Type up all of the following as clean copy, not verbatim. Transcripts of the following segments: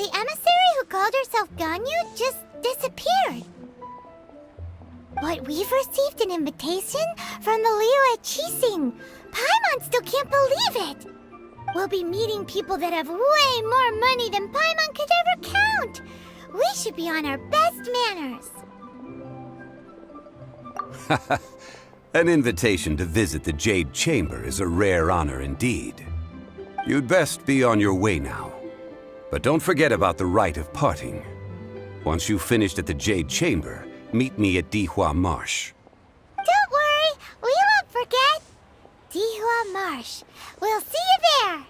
the emissary who called herself Ganyu just disappeared. But we've received an invitation from the Liyue Chising. Paimon still can't believe it. We'll be meeting people that have way more money than Paimon could ever count. We should be on our best manners. An invitation to visit the Jade Chamber is a rare honor indeed. You'd best be on your way now. But don't forget about the rite of parting. Once you've finished at the Jade Chamber, meet me at Dihua Marsh. Don't worry, we won't forget. Dihua Marsh. We'll see you there.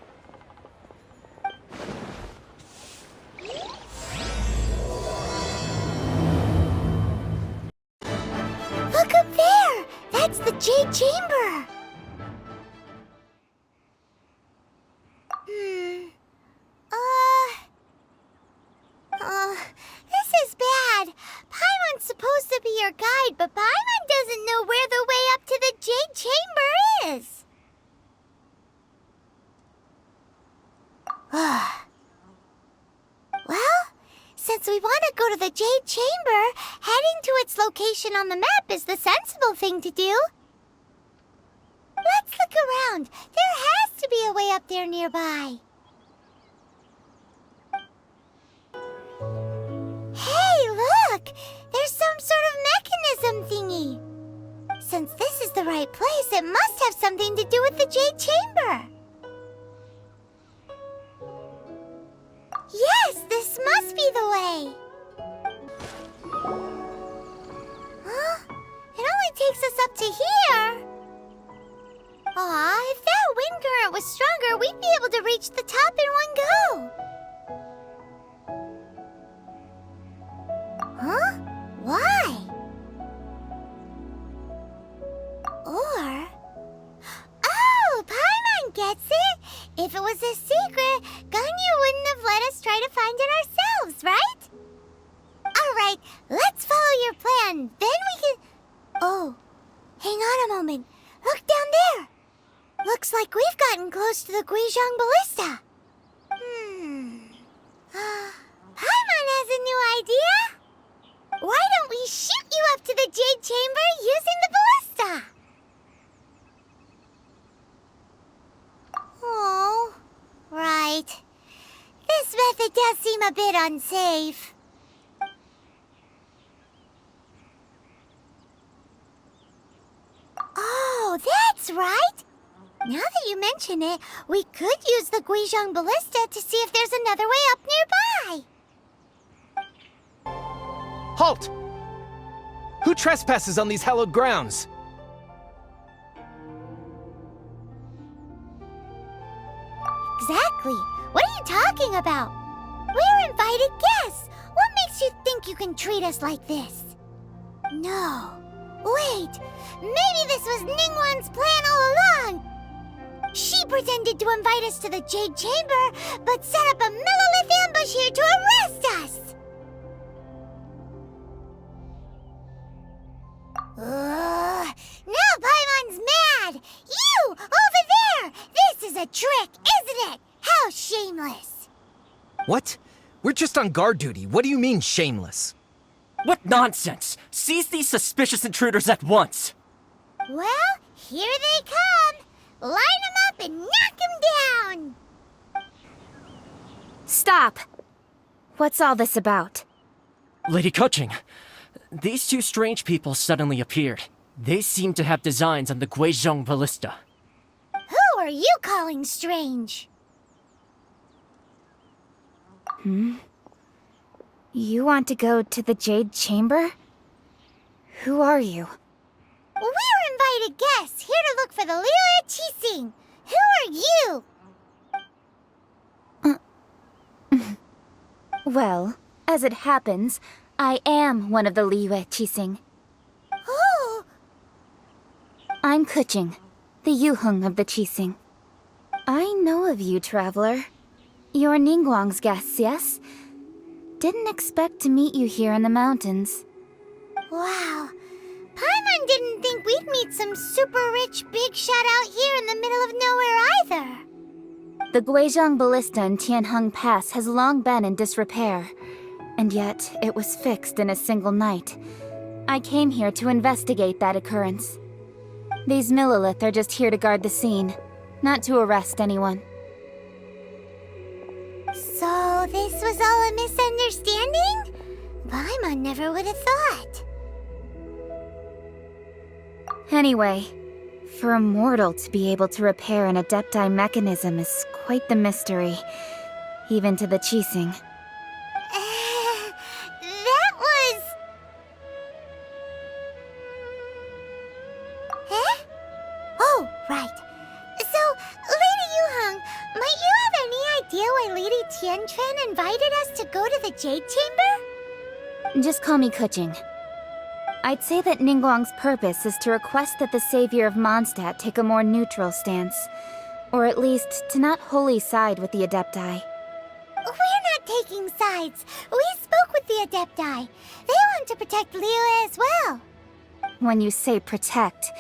Look up there! That's the Jade Chamber! This is bad. Paimon's supposed to be your guide, but Paimon doesn't know where the way up to the Jade Chamber is. Well, since we want to go to the Jade Chamber, heading to its location on the map is the sensible thing to do. Let's look around. There has to be a way up there nearby. Hey, look! There's some sort of mechanism thingy. Since this is the right place, it must have something to do with the Jade Chamber. Yes, this must be the way. Huh? It only takes us up to here. Aw, if that wind current was stronger, we'd be able to reach the top in one go. Huh? Why? Or... Oh, Paimon gets it! If it was a secret, Ganyu wouldn't have let us try to find it ourselves, right? Alright, let's follow your plan. Then we can... Oh, hang on a moment. Look down there. Looks like we've gotten close to the Guizhong Ballista. Paimon has a new idea. Why don't we shoot you up to the Jade Chamber using the ballista? Oh, right. This method does seem a bit unsafe. Oh, that's right. Now that you mention it, we could use the Guizhong Ballista to see if there's another way up nearby. Halt! Who trespasses on these hallowed grounds? Exactly. What are you talking about? We're invited guests. What makes you think you can treat us like this? No. Wait. Maybe this was Ningguang's plan all along. She pretended to invite us to the Jade Chamber, but set up a Millilith ambush here to arrest us. Now Paimon's mad! You! Over there! This is a trick, isn't it? How shameless! What? We're just on guard duty. What do you mean, shameless? What nonsense! Seize these suspicious intruders at once! Well, here they come! Line them up and knock them down! Stop! What's all this about? Lady Keqing, these two strange people suddenly appeared. They seem to have designs on the Guizhong Ballista. Who are you calling strange? You want to go to the Jade Chamber? Who are you? We're invited guests, here to look for the Liyue Chising. Who are you? Well, as it happens, I am one of the Liyue Chising. Oh! I'm Keqing, the Yuheng of the Chising. I know of you, traveler. You're Ningguang's guests, yes? Didn't expect to meet you here in the mountains. Wow. Paimon didn't think we'd meet some super rich big shot out here in the middle of nowhere either. The Guizhong Ballista in Tianheng Pass has long been in disrepair, and yet it was fixed in a single night. I came here to investigate that occurrence. These Millilith are just here to guard the scene, not to arrest anyone. So this was all a misunderstanding? Paimon never would have thought. Anyway, for a mortal to be able to repair an Adepti mechanism is quite the mystery, even to the Qixing. That was... Eh? Oh, right. So, Lady Yuheng, might you have any idea why Lady Tianquan invited us to go to the Jade Chamber? Just call me Kuching. I'd say that Ningguang's purpose is to request that the savior of Mondstadt take a more neutral stance. Or at least, to not wholly side with the Adepti. We're not taking sides. We spoke with the Adepti. They want to protect Liyue as well. When you say protect,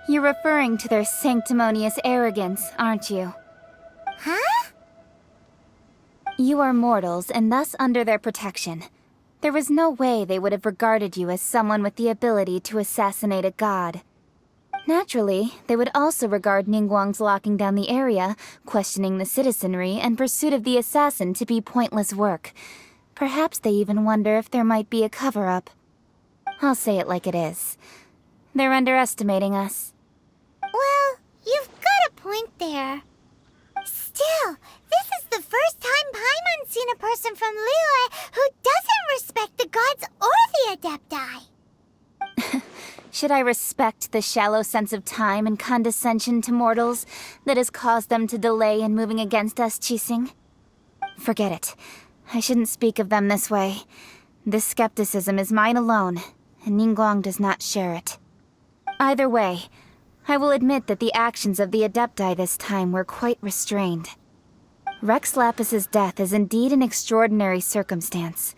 you're referring to their sanctimonious arrogance, aren't you? Huh? You are mortals, and thus under their protection. There was no way they would have regarded you as someone with the ability to assassinate a god. Naturally, they would also regard Ningguang's locking down the area, questioning the citizenry, and pursuit of the assassin to be pointless work. Perhaps they even wonder if there might be a cover-up. I'll say it like it is. They're underestimating us. Well, you've got a point there. Still, this is the first time Paimon's seen a person from Liyue who doesn't respect the gods or the Adepti. Should I respect the shallow sense of time and condescension to mortals that has caused them to delay in moving against us, Qixing? Forget it. I shouldn't speak of them this way. This skepticism is mine alone, and Ningguang does not share it. Either way, I will admit that the actions of the Adepti this time were quite restrained. Rex Lapis's death is indeed an extraordinary circumstance.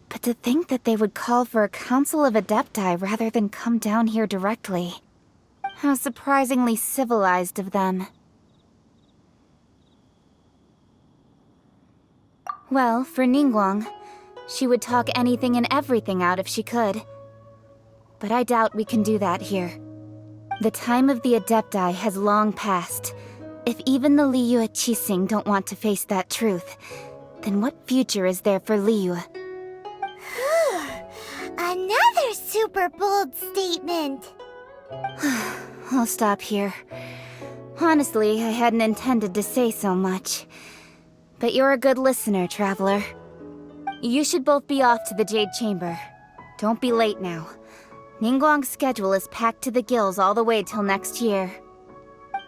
But to think that they would call for a council of Adepti rather than come down here directly. How surprisingly civilized of them. Well, for Ningguang, she would talk anything and everything out if she could. But I doubt we can do that here. The time of the Adepti has long passed. If even the Liyue Qixing don't want to face that truth, then what future is there for Liyue? Another super bold statement. I'll stop here. Honestly, I hadn't intended to say so much. But you're a good listener, Traveler. You should both be off to the Jade Chamber. Don't be late now. Ningguang's schedule is packed to the gills all the way till next year.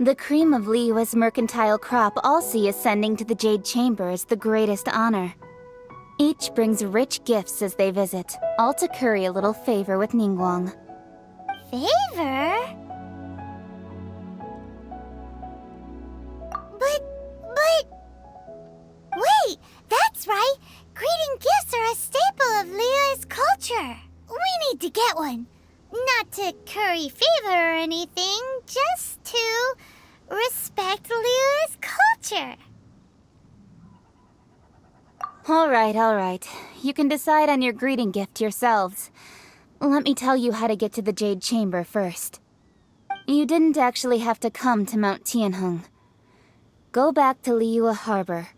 The cream of Liyue's mercantile crop all see ascending to the Jade Chamber as the greatest honor. Each brings rich gifts as they visit, all to curry a little favor with Ningguang. Favor? But... Wait, that's right! Greeting gifts are a staple of Liyue's culture. We need to get one. Not to curry favor or anything, just to respect Liyue's culture. All right. You can decide on your greeting gift yourselves. Let me tell you how to get to the Jade Chamber first. You didn't actually have to come to Mount Tianheng. Go back to Liyue Harbor.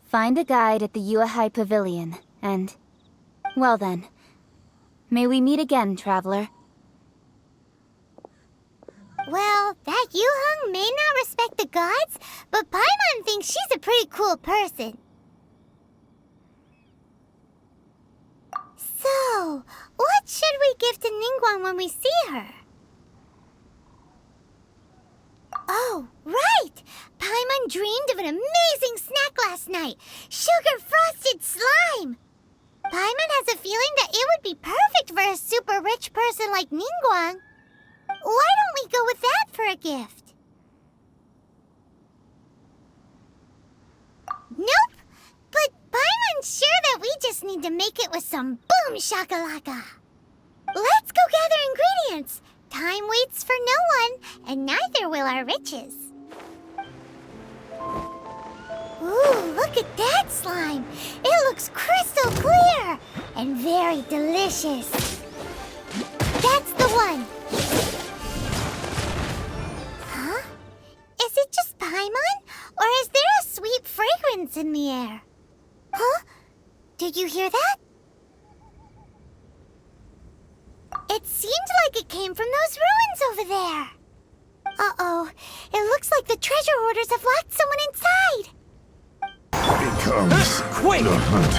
Find a guide at the Yuehai Pavilion, and... well then. May we meet again, Traveler. Well, that Yuheng may not respect the gods, but Paimon thinks she's a pretty cool person. So, what should we give to Ningguang when we see her? Oh, right! Paimon dreamed of an amazing snack last night! Sugar-frosted slime! Paimon has a feeling that it would be perfect for a super rich person like Ningguang. Why don't we go with that for a gift? Nope! But Paimon's sure that we just need to make it with some boom shakalaka. Let's go gather ingredients. Time waits for no one, and neither will our riches. look at that slime. It looks crystal clear and very delicious. That's the one. Huh? Is it just Paimon? Or is there a sweet fragrance in the air? Huh? Did you hear that? It seemed like it came from those ruins over there. Uh-oh. It looks like the treasure hoarders have locked someone inside. Becomes Quick! the hunt.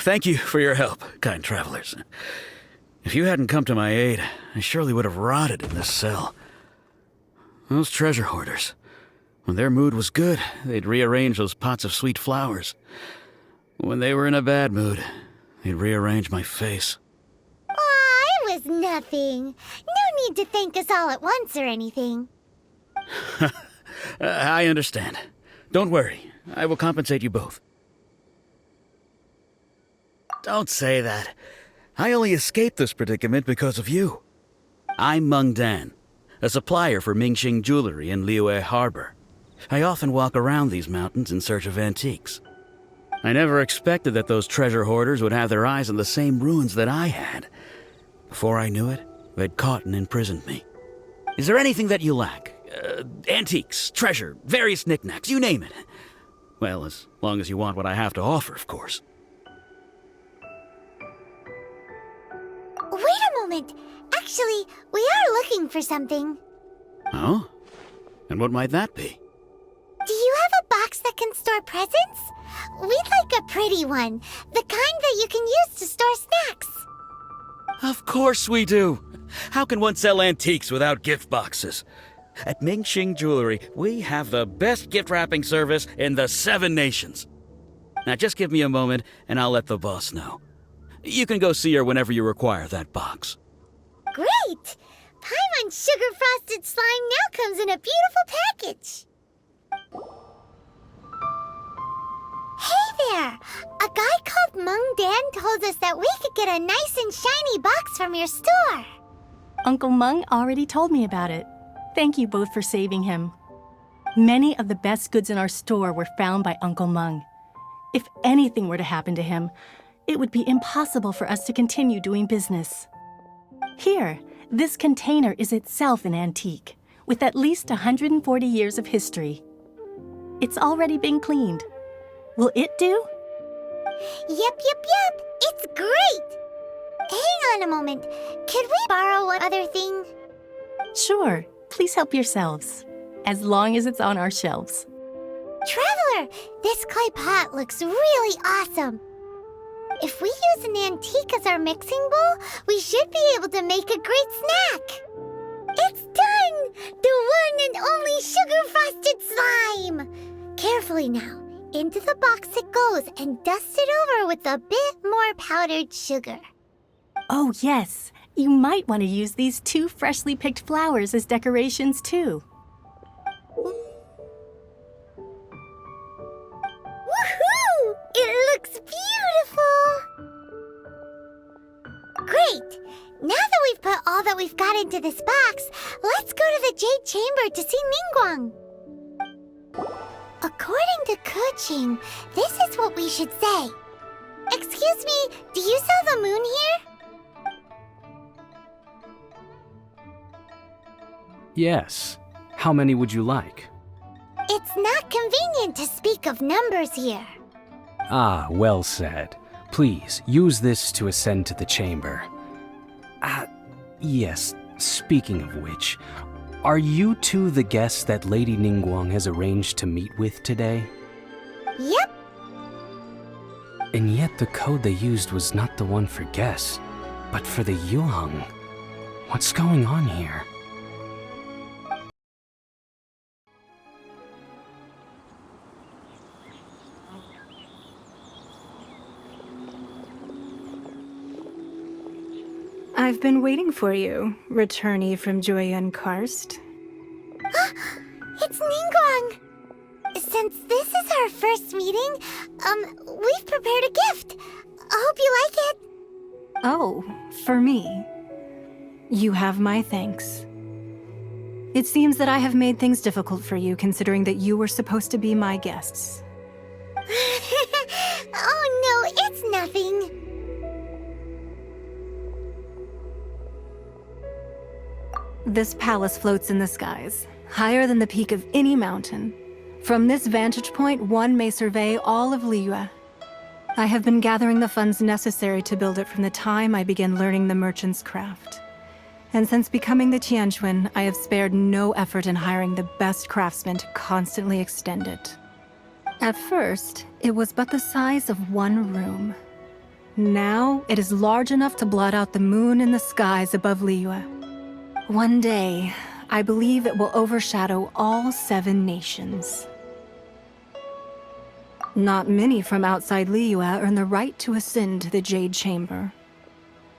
Thank you for your help, kind travelers. If you hadn't come to my aid, I surely would have rotted in this cell. Those treasure hoarders. When their mood was good, they'd rearrange those pots of sweet flowers. When they were in a bad mood, they'd rearrange my face. Aw, it was nothing. No need to thank us all at once or anything. I understand. Don't worry. I will compensate you both. Don't say that. I only escaped this predicament because of you. I'm Meng Dan, a supplier for Mingxing jewelry in Liyue Harbor. I often walk around these mountains in search of antiques. I never expected that those treasure hoarders would have their eyes on the same ruins that I had. Before I knew it, they'd caught and imprisoned me. Is there anything that you lack? Antiques, treasure, various knickknacks, you name it. Well, as long as you want what I have to offer, of course. Wait a moment. Actually, we are looking for something. Oh? And what might that be? Do you have a box that can store presents? We'd like a pretty one. The kind that you can use to store snacks. Of course we do. How can one sell antiques without gift boxes? At Mingxing Jewelry, we have the best gift wrapping service in the 7 nations. Now just give me a moment and I'll let the boss know. You can go see her whenever you require that box. Great! Paimon's sugar-frosted slime now comes in a beautiful package. Hey there! A guy called Meng Dan told us that we could get a nice and shiny box from your store. Uncle Meng already told me about it. Thank you both for saving him. Many of the best goods in our store were found by Uncle Meng. If anything were to happen to him, it would be impossible for us to continue doing business. Here, this container is itself an antique, with at least 140 years of history. It's already been cleaned. Will it do? Yep. It's great! Hang on a moment. Could we borrow one other thing? Sure, please help yourselves, as long as it's on our shelves. Traveler, this clay pot looks really awesome. If we use an antique as our mixing bowl, we should be able to make a great snack. It's done! The one and only sugar-frosted slime! Carefully now. Into the box it goes and dust it over with a bit more powdered sugar. Oh yes, you might want to use these 2 freshly picked flowers as decorations too. Woohoo! It looks beautiful! Great! Now that we've put all that we've got into this box, let's go to the Jade Chamber to see Ningguang. According to Keqing, this is what we should say. Excuse me, do you sell the moon here? Yes. How many would you like? It's not convenient to speak of numbers here. Ah, well said. Please, use this to ascend to the chamber. Yes, speaking of which, are you two the guests that Lady Ningguang has arranged to meet with today? Yep. And yet the code they used was not the one for guests, but for the Yuheng. What's going on here? I've been waiting for you, returnee from Joyun Karst. It's Ningguang! Since this is our first meeting, we've prepared a gift. I hope you like it. Oh, for me. You have my thanks. It seems that I have made things difficult for you, considering that you were supposed to be my guests. Oh no, it's nothing. This palace floats in the skies, higher than the peak of any mountain. From this vantage point, one may survey all of Liyue. I have been gathering the funds necessary to build it from the time I began learning the merchant's craft. And since becoming the Tianquan, I have spared no effort in hiring the best craftsmen to constantly extend it. At first, it was but the size of one room. Now, it is large enough to blot out the moon in the skies above Liyue. One day, I believe it will overshadow all 7 nations. Not many from outside Liyue earn the right to ascend to the Jade Chamber.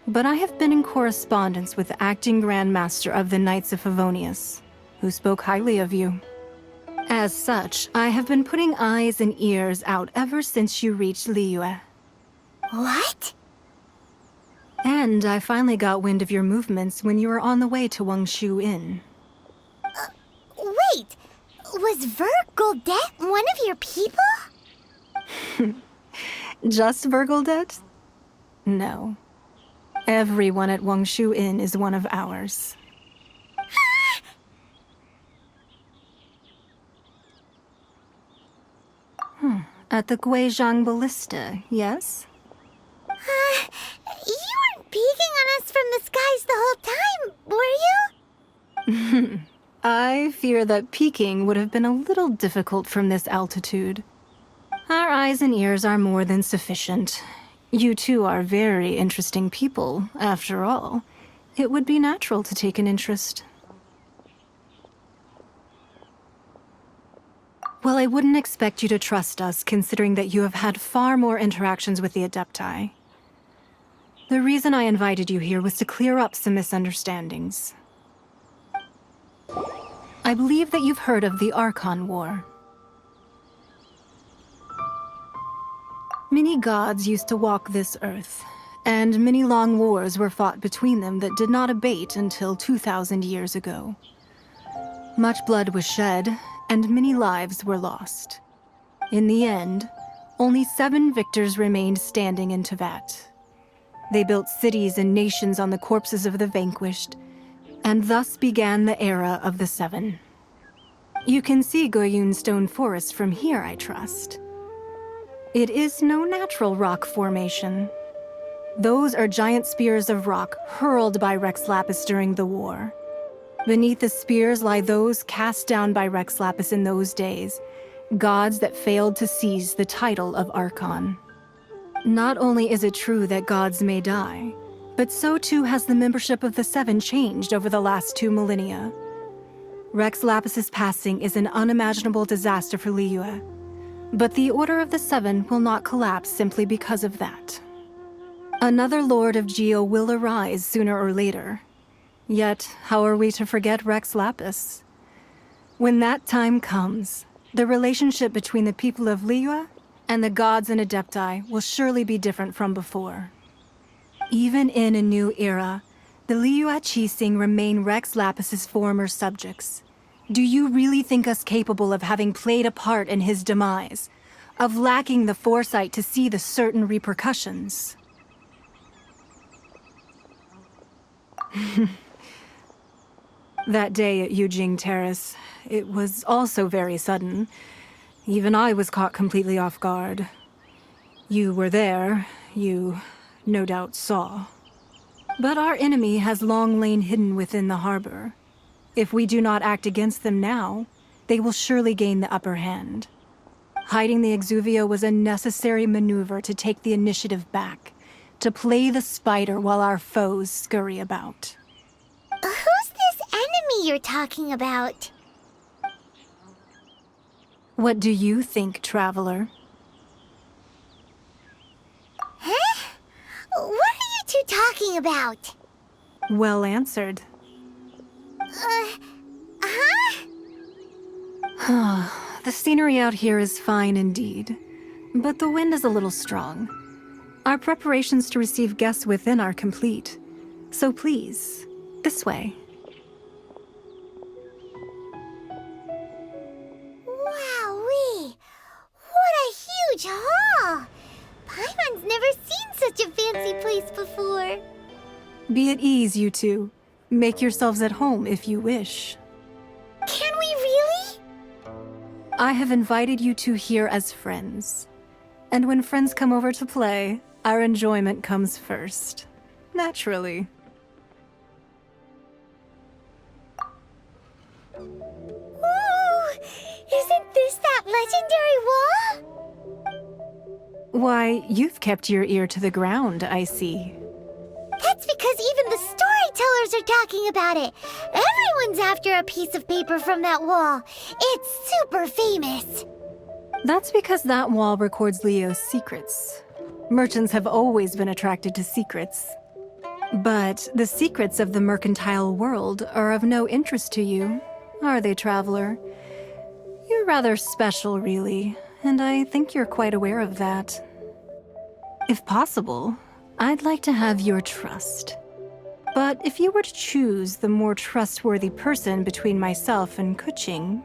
But I have been in correspondence with the acting Grand Master of the Knights of Favonius, who spoke highly of you. As such, I have been putting eyes and ears out ever since you reached Liyue. What? And I finally got wind of your movements when you were on the way to Wangshu Inn. Wait, was Vergoldet one of your people? Just Vergoldet? No. Everyone at Wangshu Inn is one of ours. At the Guizhang Ballista, yes? You weren't peeking on us from the skies the whole time, were you? I fear that peeking would have been a little difficult from this altitude. Our eyes and ears are more than sufficient. You two are very interesting people, after all. It would be natural to take an interest. Well, I wouldn't expect you to trust us, considering that you have had far more interactions with the Adepti. The reason I invited you here was to clear up some misunderstandings. I believe that you've heard of the Archon War. Many gods used to walk this earth, and many long wars were fought between them that did not abate until 2,000 years ago. Much blood was shed, and many lives were lost. In the end, only 7 victors remained standing in Tevat. They built cities and nations on the corpses of the vanquished, and thus began the era of the 7. You can see Goyun Stone Forest from here, I trust. It is no natural rock formation. Those are giant spears of rock hurled by Rex Lapis during the war. Beneath the spears lie those cast down by Rex Lapis in those days, gods that failed to seize the title of Archon. Not only is it true that gods may die, but so too has the membership of the 7 changed over the last 2 millennia. Rex Lapis's passing is an unimaginable disaster for Liyue, but the Order of the 7 will not collapse simply because of that. Another Lord of Geo will arise sooner or later. Yet, how are we to forget Rex Lapis? When that time comes, the relationship between the people of Liyue and the gods and Adepti will surely be different from before. Even in a new era, the Liyue Qixing remain Rex Lapis's former subjects. Do you really think us capable of having played a part in his demise? Of lacking the foresight to see the certain repercussions? That day at Yujing Terrace, it was also very sudden. Even I was caught completely off guard. You were there, you no doubt saw. But our enemy has long lain hidden within the harbor. If we do not act against them now, they will surely gain the upper hand. Hiding the Exuvio was a necessary maneuver to take the initiative back, to play the spider while our foes scurry about. Who's this enemy you're talking about? What do you think, traveler? Huh? What are you two talking about? Well answered. The scenery out here is fine indeed, but the wind is a little strong. Our preparations to receive guests within are complete. So please, this way. Wowee! What a huge hall! Paimon's never seen such a fancy place before. Be at ease, you two. Make yourselves at home if you wish. Can we really? I have invited you two here as friends. And when friends come over to play, our enjoyment comes first. Naturally. Ooh! Isn't this that legendary wall? Why, you've kept your ear to the ground, I see. That's because even the storytellers are talking about it. Everyone's after a piece of paper from that wall. It's super famous. That's because that wall records Liyue's secrets. Merchants have always been attracted to secrets. But the secrets of the mercantile world are of no interest to you, are they, traveler? You're rather special, really, and I think you're quite aware of that. If possible, I'd like to have your trust. But if you were to choose the more trustworthy person between myself and Kuching...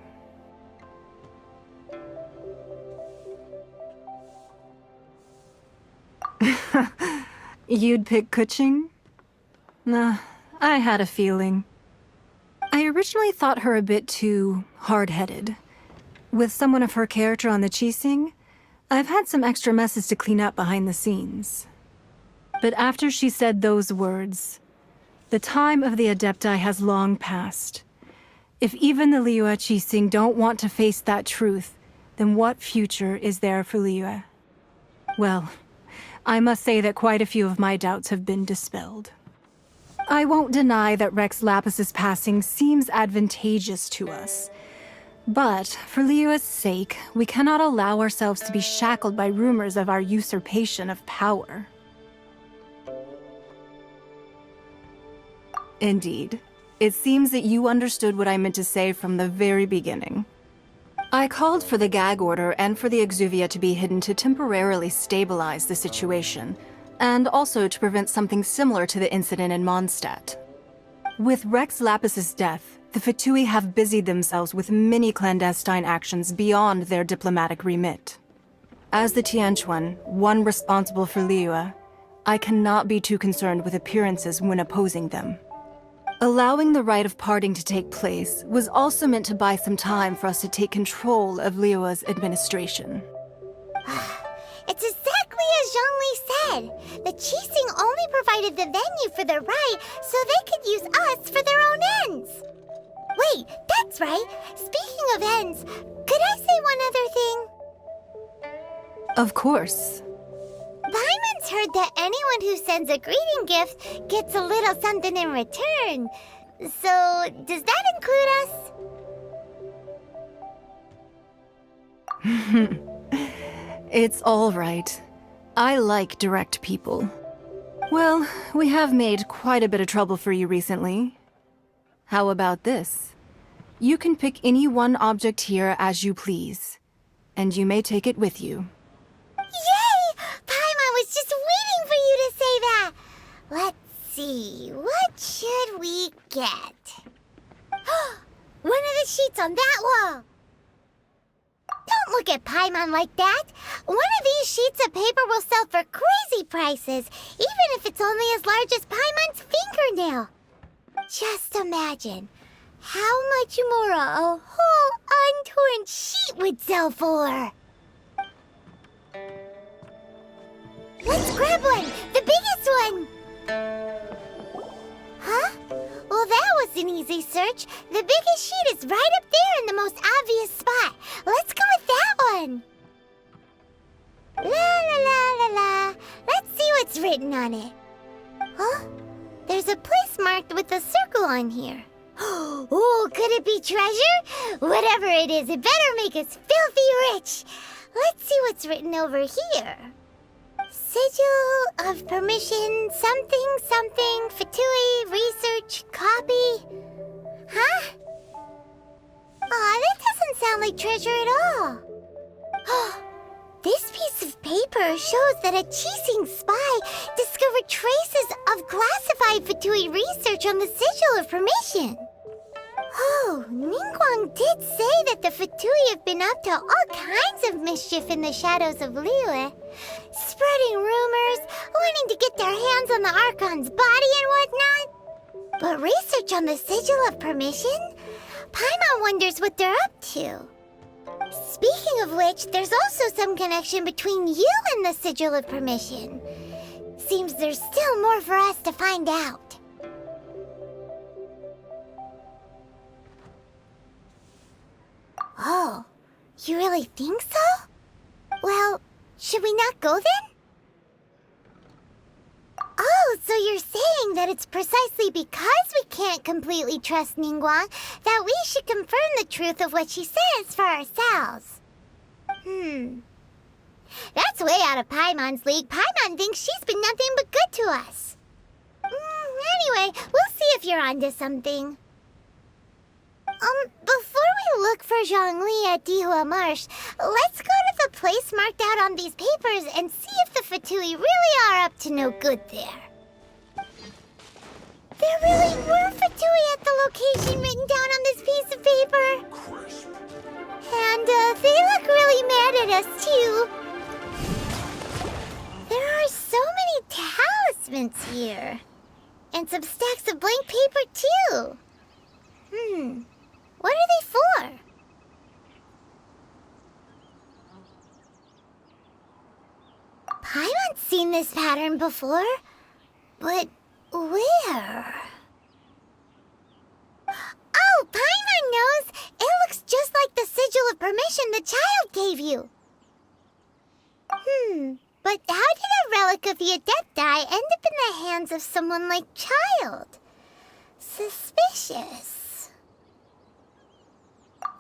You'd pick Kuching? Nah, I had a feeling. I originally thought her a bit too hard-headed. With someone of her character on the Qixing, I've had some extra messes to clean up behind the scenes. But after she said those words, the time of the Adepti has long passed. If even the Liyue Qixing don't want to face that truth, then what future is there for Liyue? Well, I must say that quite a few of my doubts have been dispelled. I won't deny that Rex Lapis's passing seems advantageous to us. But, for Liyue's sake, we cannot allow ourselves to be shackled by rumors of our usurpation of power. Indeed. It seems that you understood what I meant to say from the very beginning. I called for the gag order and for the exuvia to be hidden to temporarily stabilize the situation, and also to prevent something similar to the incident in Mondstadt. With Rex Lapis's death, the Fatui have busied themselves with many clandestine actions beyond their diplomatic remit. As the Tianquan, one responsible for Liyue, I cannot be too concerned with appearances when opposing them. Allowing the rite of parting to take place was also meant to buy some time for us to take control of Liyue's administration. It's exactly as Zhongli said. The Qixing only provided the venue for the rite so they could use us for their own ends. Wait, that's right. Speaking of ends, could I say one other thing? Of course. Paimon's heard that anyone who sends a greeting gift gets a little something in return. So, does that include us? It's all right. I like direct people. Well, we have made quite a bit of trouble for you recently. How about this? You can pick any one object here as you please, and you may take it with you. Yay! Paimon was just waiting for you to say that. Let's see, what should we get? One of the sheets on that wall. Don't look at Paimon like that. One of these sheets of paper will sell for crazy prices, even if it's only as large as Paimon's fingernail. Just imagine how much more a whole untorn sheet would sell for. Let's grab one! The biggest one! Huh? Well, that was an easy search. The biggest sheet is right up there in the most obvious spot. Let's go with that one. La la la la la. Let's see what's written on it. Huh? There's a place marked with a circle on here. Oh, could it be treasure? Whatever it is, it better make us filthy rich. Let's see what's written over here. Sigil of permission, something, something, Fatui, research, copy. Huh? Aw, that doesn't sound like treasure at all. This piece of paper paper shows that a Qixing spy discovered traces of classified Fatui research on the Sigil of Permission. Oh, Ningguang did say that the Fatui have been up to all kinds of mischief in the shadows of Liyue, spreading rumors, wanting to get their hands on the Archon's body and whatnot. But research on the Sigil of Permission? Paimon wonders what they're up to. Speaking of which, there's also some connection between you and the Sigil of Permission. Seems there's still more for us to find out. Oh, you really think so? Well, should we not go then? Oh, so you're saying that it's precisely because we can't completely trust Ningguang that we should confirm the truth of what she says for ourselves. That's way out of Paimon's league. Paimon thinks she's been nothing but good to us. Anyway, we'll see if you're onto something. Before we look for Zhongli at Dihua Marsh, let's go to the place marked out on these papers and see if the Fatui really are up to no good there. There really were Fatui at the location written down on this piece of paper. And they look really mad at us, too. There are so many talismans here. And some stacks of blank paper, too. What are they for? Paimon's seen this pattern before, but where? Oh, Paimon knows! It looks just like the Sigil of Permission the child gave you. But how did a relic of the Adepti end up in the hands of someone like Child? Suspicious.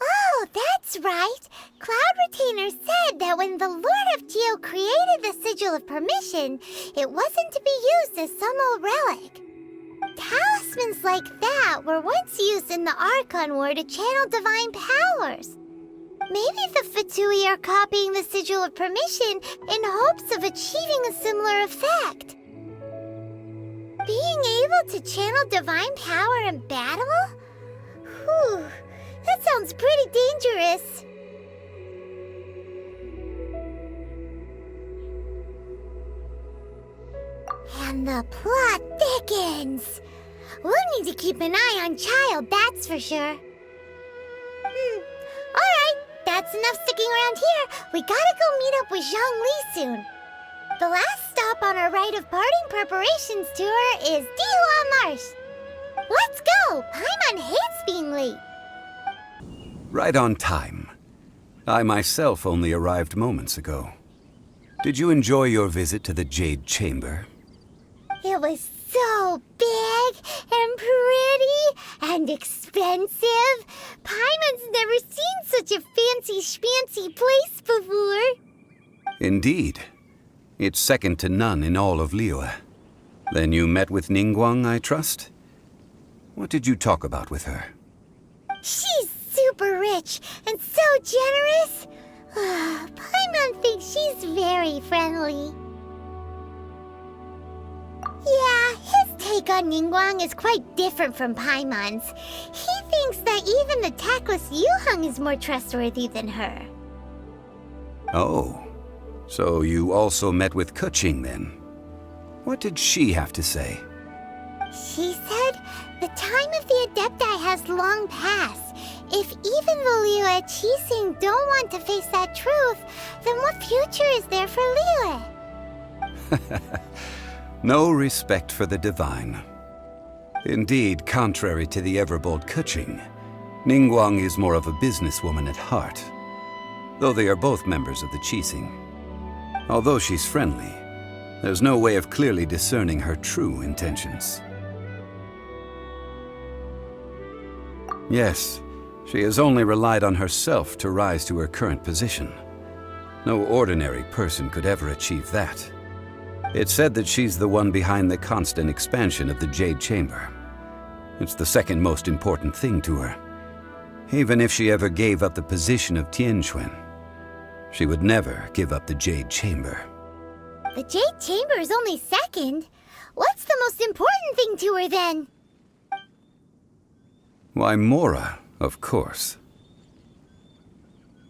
Oh, that's right. Cloud Retainer said that when the Lord of Geo created the Sigil of Permission, it wasn't to be used as some old relic. Talismans like that were once used in the Archon War to channel divine powers. Maybe the Fatui are copying the Sigil of Permission in hopes of achieving a similar effect. Being able to channel divine power in battle? Whew. That sounds pretty dangerous. And the plot thickens. We'll need to keep an eye on Child, that's for sure. Alright, that's enough sticking around here. We gotta go meet up with Zhongli soon. The last stop on our rite of parting preparations tour is Dihua Marsh. Let's go! Paimon hates being late. Right on time. I myself only arrived moments ago. Did you enjoy your visit to the Jade Chamber? It was so big and pretty and expensive. Paimon's never seen such a fancy schmancy place before. Indeed. It's second to none in all of Liyue. Then you met with Ningguang, I trust? What did you talk about with her? She's super rich and so generous. Paimon thinks she's very friendly. Yeah, his take on Ningguang is quite different from Paimon's. He thinks that even the tactless Yuheng is more trustworthy than her. Oh, so you also met with Keqing then? What did she have to say? She said the time of the Adepti has long passed. If even the Liyue Qixing don't want to face that truth, then what future is there for Liyue? No respect for the divine. Indeed, contrary to the ever-bold Keqing, Ningguang is more of a businesswoman at heart, though they are both members of the Qixing. Although she's friendly, there's no way of clearly discerning her true intentions. Yes, she has only relied on herself to rise to her current position. No ordinary person could ever achieve that. It's said that she's the one behind the constant expansion of the Jade Chamber. It's the second most important thing to her, even if she ever gave up the position of Tianquan. She would never give up the Jade Chamber. The Jade Chamber is only second. What's the most important thing to her then? Why, Mora, of course.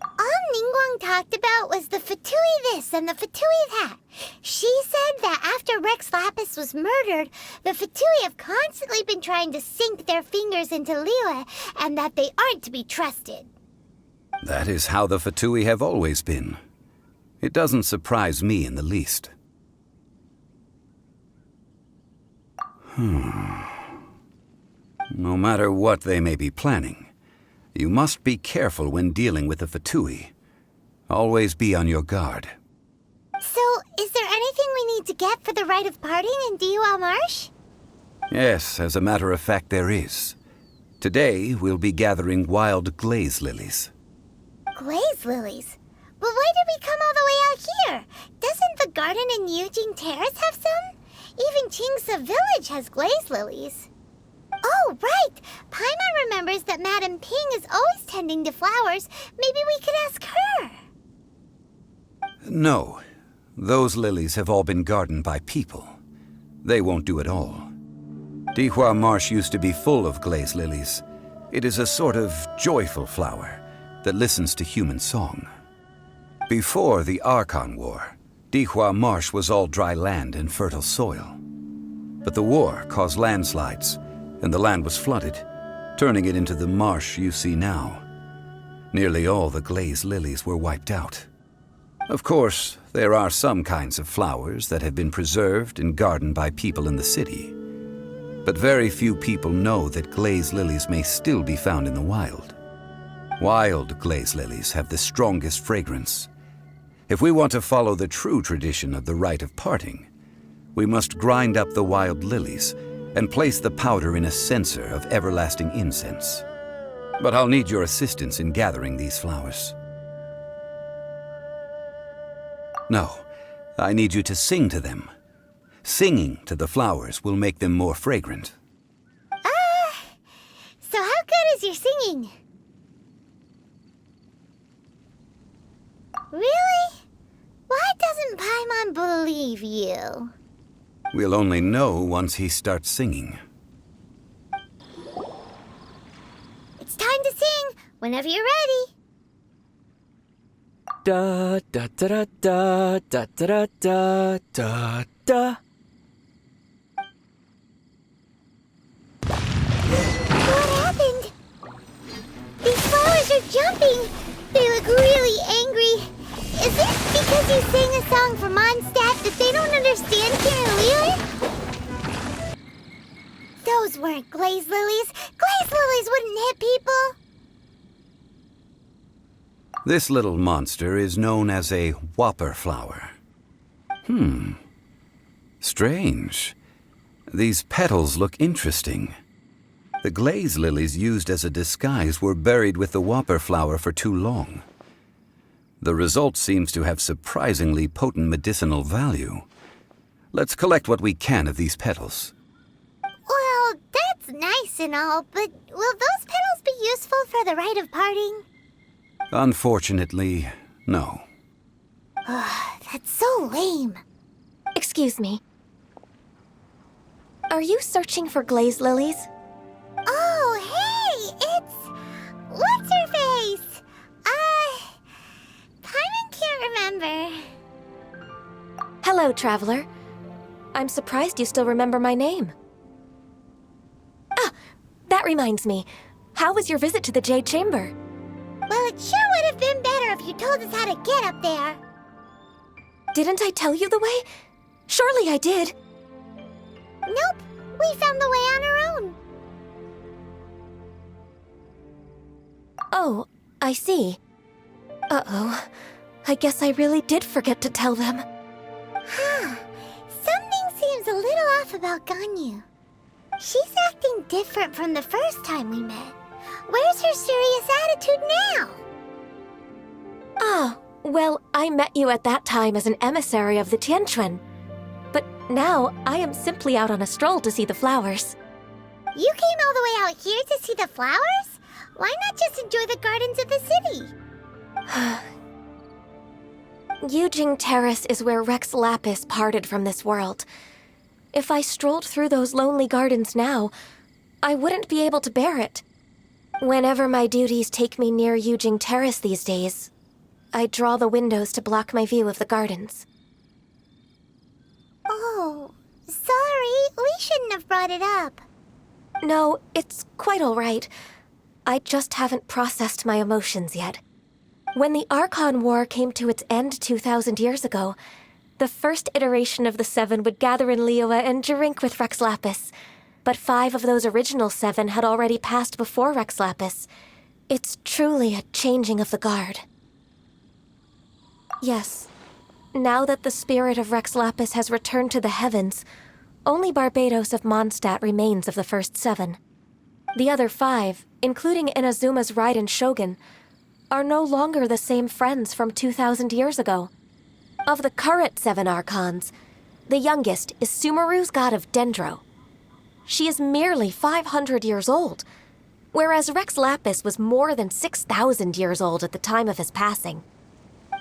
All Ningguang talked about was the Fatui this and the Fatui that. She said that after Rex Lapis was murdered, the Fatui have constantly been trying to sink their fingers into Liyue, and that they aren't to be trusted. That is how the Fatui have always been. It doesn't surprise me in the least. No matter what they may be planning, you must be careful when dealing with the Fatui. Always be on your guard. So, is there anything we need to get for the rite of parting in Dihua Marsh? Yes, as a matter of fact, there is. Today, we'll be gathering wild glaze lilies. Glaze lilies? But why did we come all the way out here? Doesn't the garden in Yujing Terrace have some? Even Qingse Village has glaze lilies. Oh, right! Paimon remembers that Madame Ping is always tending to flowers. Maybe we could ask her. No. Those lilies have all been gardened by people. They won't do it all. Dihua Marsh used to be full of glaze lilies. It is a sort of joyful flower that listens to human song. Before the Archon War, Dihua Marsh was all dry land and fertile soil. But the war caused landslides, and the land was flooded, turning it into the marsh you see now. Nearly all the glaze lilies were wiped out. Of course, there are some kinds of flowers that have been preserved and gardened by people in the city. But very few people know that glaze lilies may still be found in the wild. Wild glaze lilies have the strongest fragrance. If we want to follow the true tradition of the rite of parting, we must grind up the wild lilies and place the powder in a censer of everlasting incense. But I'll need your assistance in gathering these flowers. No, I need you to sing to them. Singing to the flowers will make them more fragrant. So how good is your singing? Really? Why doesn't Paimon believe you? We'll only know once he starts singing. It's time to sing, whenever you're ready. Da da da da da da da da da. What happened? These flowers are jumping. They look really angry. Is it because you sang a song for Mondstadt that they don't understand here in Liyue? Those weren't glaze lilies. Glaze lilies wouldn't hit people. This little monster is known as a whopper flower. Strange. These petals look interesting. The glaze lilies used as a disguise were buried with the whopper flower for too long. The result seems to have surprisingly potent medicinal value. Let's collect what we can of these petals. Well, that's nice and all, but will those petals be useful for the rite of parting? Unfortunately, no. That's so lame. Excuse me. Are you searching for glaze lilies? Oh, hey, it's... What's-her-face? Paimon can't remember. Hello, traveler. I'm surprised you still remember my name. Ah, that reminds me. How was your visit to the Jade Chamber? Well, it sure would have been better if you told us how to get up there. Didn't I tell you the way? Surely I did. Nope, we found the way on our own. Oh, I see. Uh-oh. I guess I really did forget to tell them. Something seems a little off about Ganyu. She's acting different from the first time we met. Where's her serious attitude now? Ah, well, I met you at that time as an emissary of the Tianquan. But now, I am simply out on a stroll to see the flowers. You came all the way out here to see the flowers? Why not just enjoy the gardens of the city? Yujing Terrace is where Rex Lapis parted from this world. If I strolled through those lonely gardens now, I wouldn't be able to bear it. Whenever my duties take me near Yujing Terrace these days, I draw the windows to block my view of the gardens. Oh, sorry. We shouldn't have brought it up. No, it's quite all right. I just haven't processed my emotions yet. When the Archon War came to its end 2,000 years ago, the first iteration of the Seven would gather in Liyue and drink with Rex Lapis. But 5 of those original 7 had already passed before Rex Lapis. It's truly a changing of the guard. Yes, now that the spirit of Rex Lapis has returned to the heavens, only Barbados of Mondstadt remains of the first 7. The other 5, including Inazuma's Raiden Shogun, are no longer the same friends from 2,000 years ago. Of the current 7 Archons, the youngest is Sumeru's god of Dendro. She is merely 500 years old, whereas Rex Lapis was more than 6,000 years old at the time of his passing.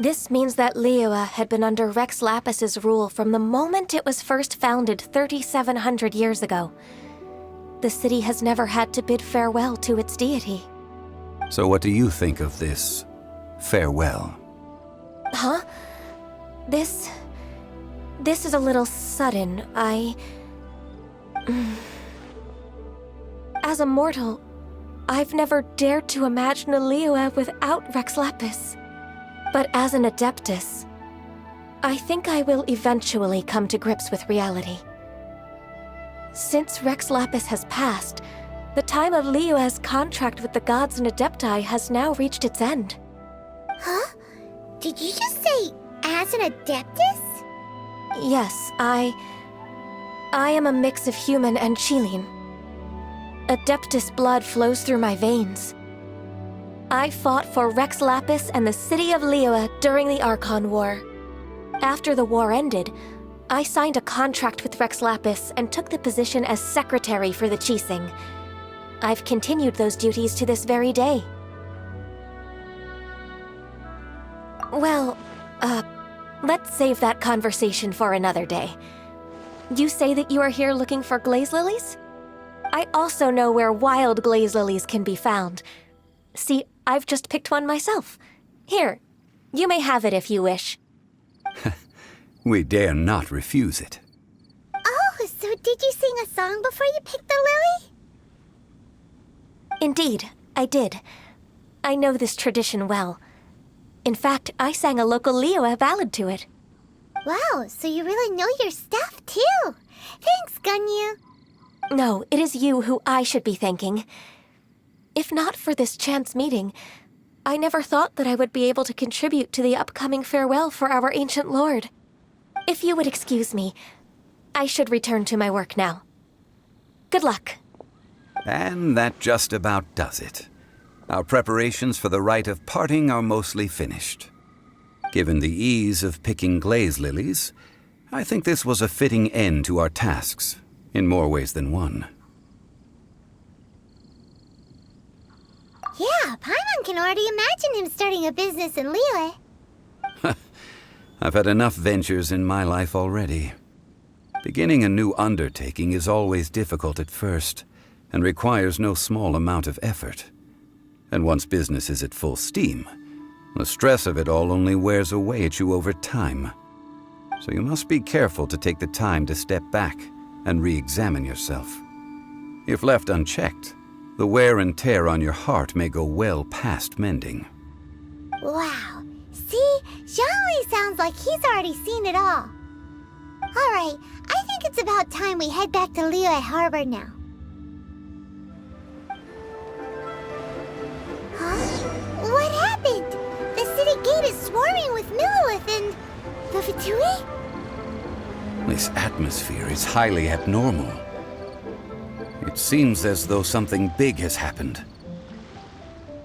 This means that Liyue had been under Rex Lapis's rule from the moment it was first founded 3,700 years ago. The city has never had to bid farewell to its deity. So what do you think of this farewell? Huh? This is a little sudden. As a mortal, I've never dared to imagine a Liyue without Rex Lapis. But as an Adeptus, I think I will eventually come to grips with reality. Since Rex Lapis has passed, the time of Liyue's contract with the gods and Adepti has now reached its end. Huh? Did you just say, as an Adeptus? Yes, I am a mix of human and Qilin. Adeptus blood flows through my veins. I fought for Rex Lapis and the city of Liyue during the Archon War. After the war ended, I signed a contract with Rex Lapis and took the position as secretary for the Qixing. I've continued those duties to this very day. Well, let's save that conversation for another day. You say that you are here looking for glaze lilies? I also know where wild glaze lilies can be found. See, I've just picked one myself. Here, you may have it if you wish. We dare not refuse it. Oh, so did you sing a song before you picked the lily? Indeed, I did. I know this tradition well. In fact, I sang a local Liyue ballad to it. Wow, so you really know your stuff, too. Thanks, Gunyu. No, it is you who I should be thanking. If not for this chance meeting, I never thought that I would be able to contribute to the upcoming farewell for our ancient lord. If you would excuse me, I should return to my work now. Good luck. And that just about does it. Our preparations for the rite of parting are mostly finished. Given the ease of picking glaze lilies, I think this was a fitting end to our tasks, in more ways than one. Yeah, Paimon can already imagine him starting a business in Liyue. I've had enough ventures in my life already. Beginning a new undertaking is always difficult at first, and requires no small amount of effort. And once business is at full steam, the stress of it all only wears away at you over time. So you must be careful to take the time to step back and re-examine yourself. If left unchecked, the wear and tear on your heart may go well past mending. Wow. See? Zhongli sounds like he's already seen it all. Alright, I think it's about time we head back to Liyue Harbor now. Huh? What happened? The city gate is swarming with Millowith and... the Fatui? This atmosphere is highly abnormal. It seems as though something big has happened.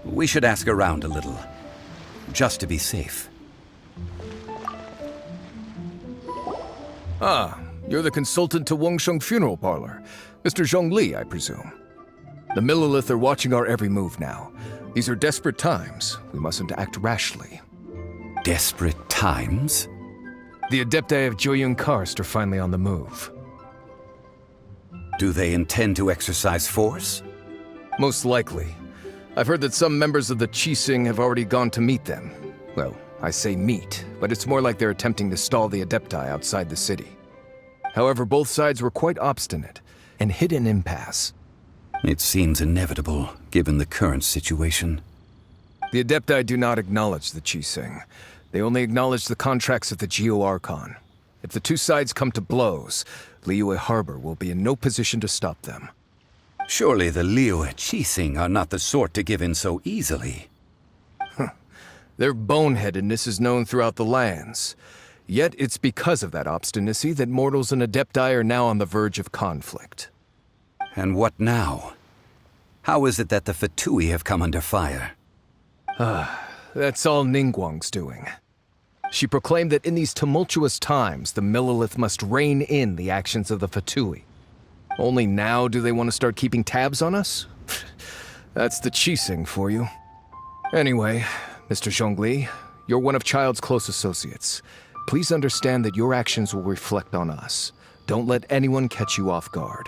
We should ask around a little, just to be safe. Ah, you're the consultant to Wangsheng Funeral Parlor. Mr. Zhongli, I presume. The Millilith are watching our every move now. These are desperate times. We mustn't act rashly. desperate times? The Adepti of Joyun Karst are finally on the move. Do they intend to exercise force? Most likely. I've heard that some members of the Qixing have already gone to meet them. Well, I say meet, but it's more like they're attempting to stall the Adepti outside the city. However, both sides were quite obstinate and hit an impasse. It seems inevitable, given the current situation. The Adepti do not acknowledge the Qixing. They only acknowledge the contracts of the Geo-Archon. If the two sides come to blows, Liyue Harbor will be in no position to stop them. Surely the Liyue Qixing are not the sort to give in so easily. Their boneheadedness is known throughout the lands. Yet it's because of that obstinacy that mortals and Adepti are now on the verge of conflict. And what now? How is it that the Fatui have come under fire? That's all Ningguang's doing. She proclaimed that in these tumultuous times, the Millelith must rein in the actions of the Fatui. Only now do they want to start keeping tabs on us? That's the Qixing for you. Anyway, Mr. Zhongli, you're one of Child's close associates. Please understand that your actions will reflect on us. Don't let anyone catch you off guard.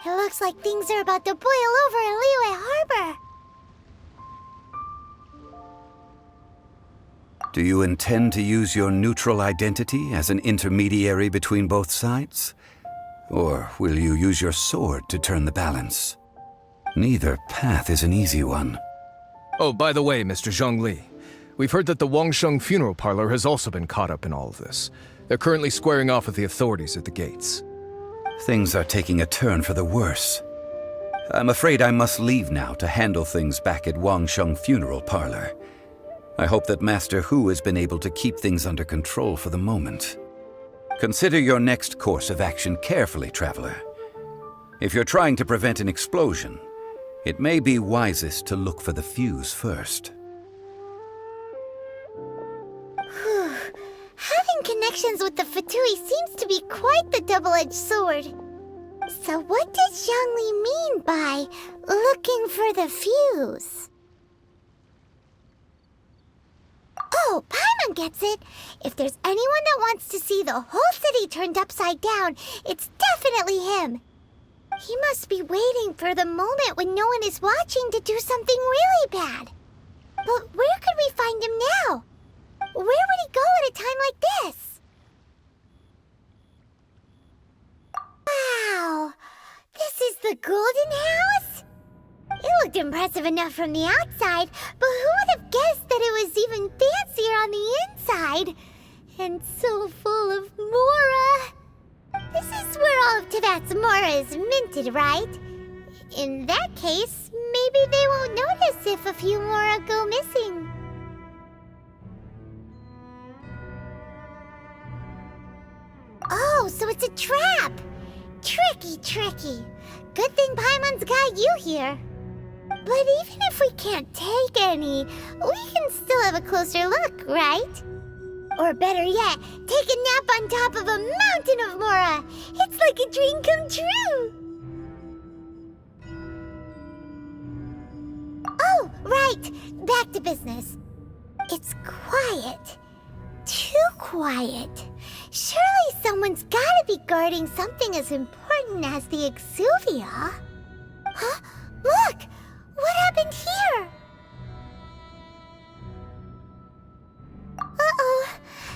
It looks like things are about to boil over in Liyue Harbor. Do you intend to use your neutral identity as an intermediary between both sides? Or will you use your sword to turn the balance? Neither path is an easy one. Oh, by the way, Mr. Zhongli, we've heard that the Wangsheng funeral parlor has also been caught up in all of this. They're currently squaring off with the authorities at the gates. Things are taking a turn for the worse. I'm afraid I must leave now to handle things back at Wangsheng funeral parlor. I hope that Master Hu has been able to keep things under control for the moment. Consider your next course of action carefully, traveler. If you're trying to prevent an explosion, it may be wisest to look for the fuse first. Having connections with the Fatui seems to be quite the double-edged sword. So what does Zhongli mean by looking for the fuse? Oh, Paimon gets it. If there's anyone that wants to see the whole city turned upside down, it's definitely him. He must be waiting for the moment when no one is watching to do something really bad. But where could we find him now? Where would he go at a time like this? Wow! This is the Golden House? It looked impressive enough from the outside, but who would have guessed that it was even fancier on the inside? And so full of Mora. This is where all of Teyvat's Mora is minted, right? In that case, maybe they won't notice if a few Mora go missing. Oh, so it's a trap! Tricky, tricky. Good thing Paimon's got you here. But even if we can't take any, we can still have a closer look, right? Or better yet, take a nap on top of a mountain of Mora. It's like a dream come true. Oh, right. Back to business. It's quiet. Too quiet. Surely someone's gotta be guarding something as important as the Exuvia. Huh? Look! What happened here? Uh-oh.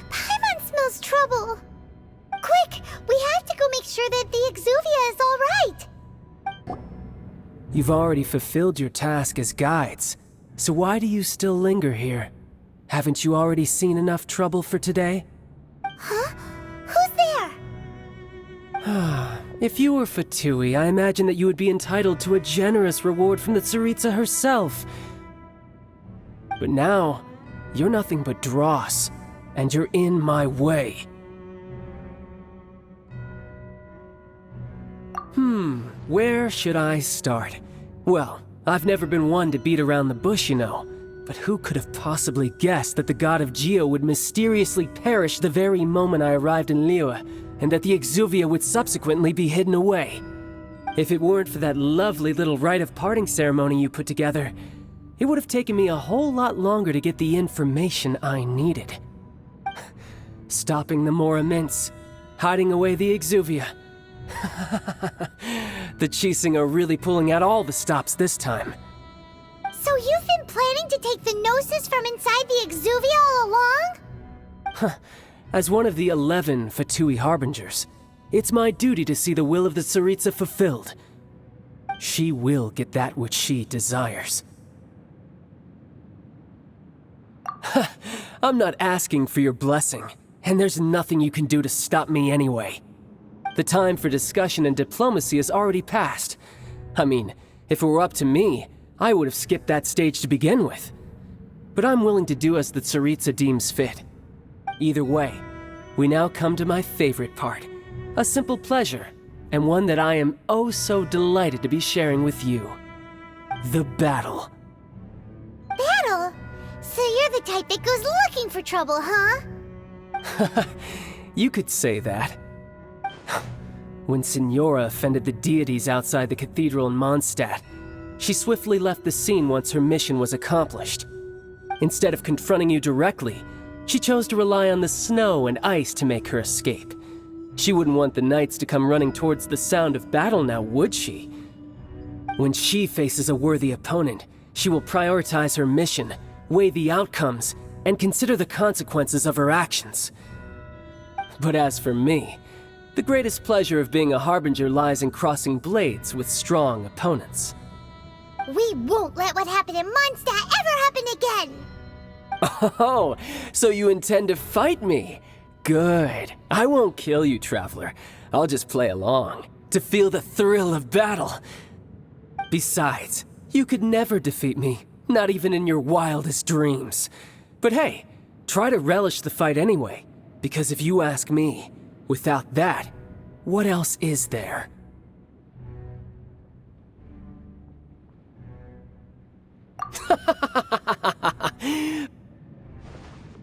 Paimon smells trouble. Quick! We have to go make sure that the Exuvia is all right. You've already fulfilled your task as guides, so why do you still linger here? Haven't you already seen enough trouble for today? Huh? Who's there? If you were Fatui, I imagine that you would be entitled to a generous reward from the Cerita herself. But now, you're nothing but dross, and you're in my way. Where should I start? Well, I've never been one to beat around the bush, you know. But who could have possibly guessed that the god of Geo would mysteriously perish the very moment I arrived in Liyue, and that the Exuvia would subsequently be hidden away? If it weren't for that lovely little rite of parting ceremony you put together, it would have taken me a whole lot longer to get the information I needed. Stopping the Mora Mints, hiding away the Exuvia. The Chising are really pulling out all the stops this time. So you've been planning to take the Gnosis from inside the Exuvia all along? As one of the 11 Fatui Harbingers, it's my duty to see the will of the Cerita fulfilled. She will get that which she desires. I'm not asking for your blessing, and there's nothing you can do to stop me anyway. The time for discussion and diplomacy has already passed. I mean, if it were up to me, I would have skipped that stage to begin with. But I'm willing to do as the Cerita deems fit. Either way, we now come to my favorite part. A simple pleasure, and one that I am oh so delighted to be sharing with you. The battle. Battle? So you're the type that goes looking for trouble, huh? You could say that. When Signora offended the deities outside the cathedral in Mondstadt, she swiftly left the scene once her mission was accomplished. Instead of confronting you directly, she chose to rely on the snow and ice to make her escape. She wouldn't want the knights to come running towards the sound of battle now, would she? When she faces a worthy opponent, she will prioritize her mission, weigh the outcomes, and consider the consequences of her actions. But as for me, the greatest pleasure of being a Harbinger lies in crossing blades with strong opponents. We won't let what happened in Mondstadt ever happen again! Oh, so you intend to fight me? Good. I won't kill you, Traveler. I'll just play along, to feel the thrill of battle. Besides, you could never defeat me, not even in your wildest dreams. But hey, try to relish the fight anyway, because if you ask me, without that, what else is there?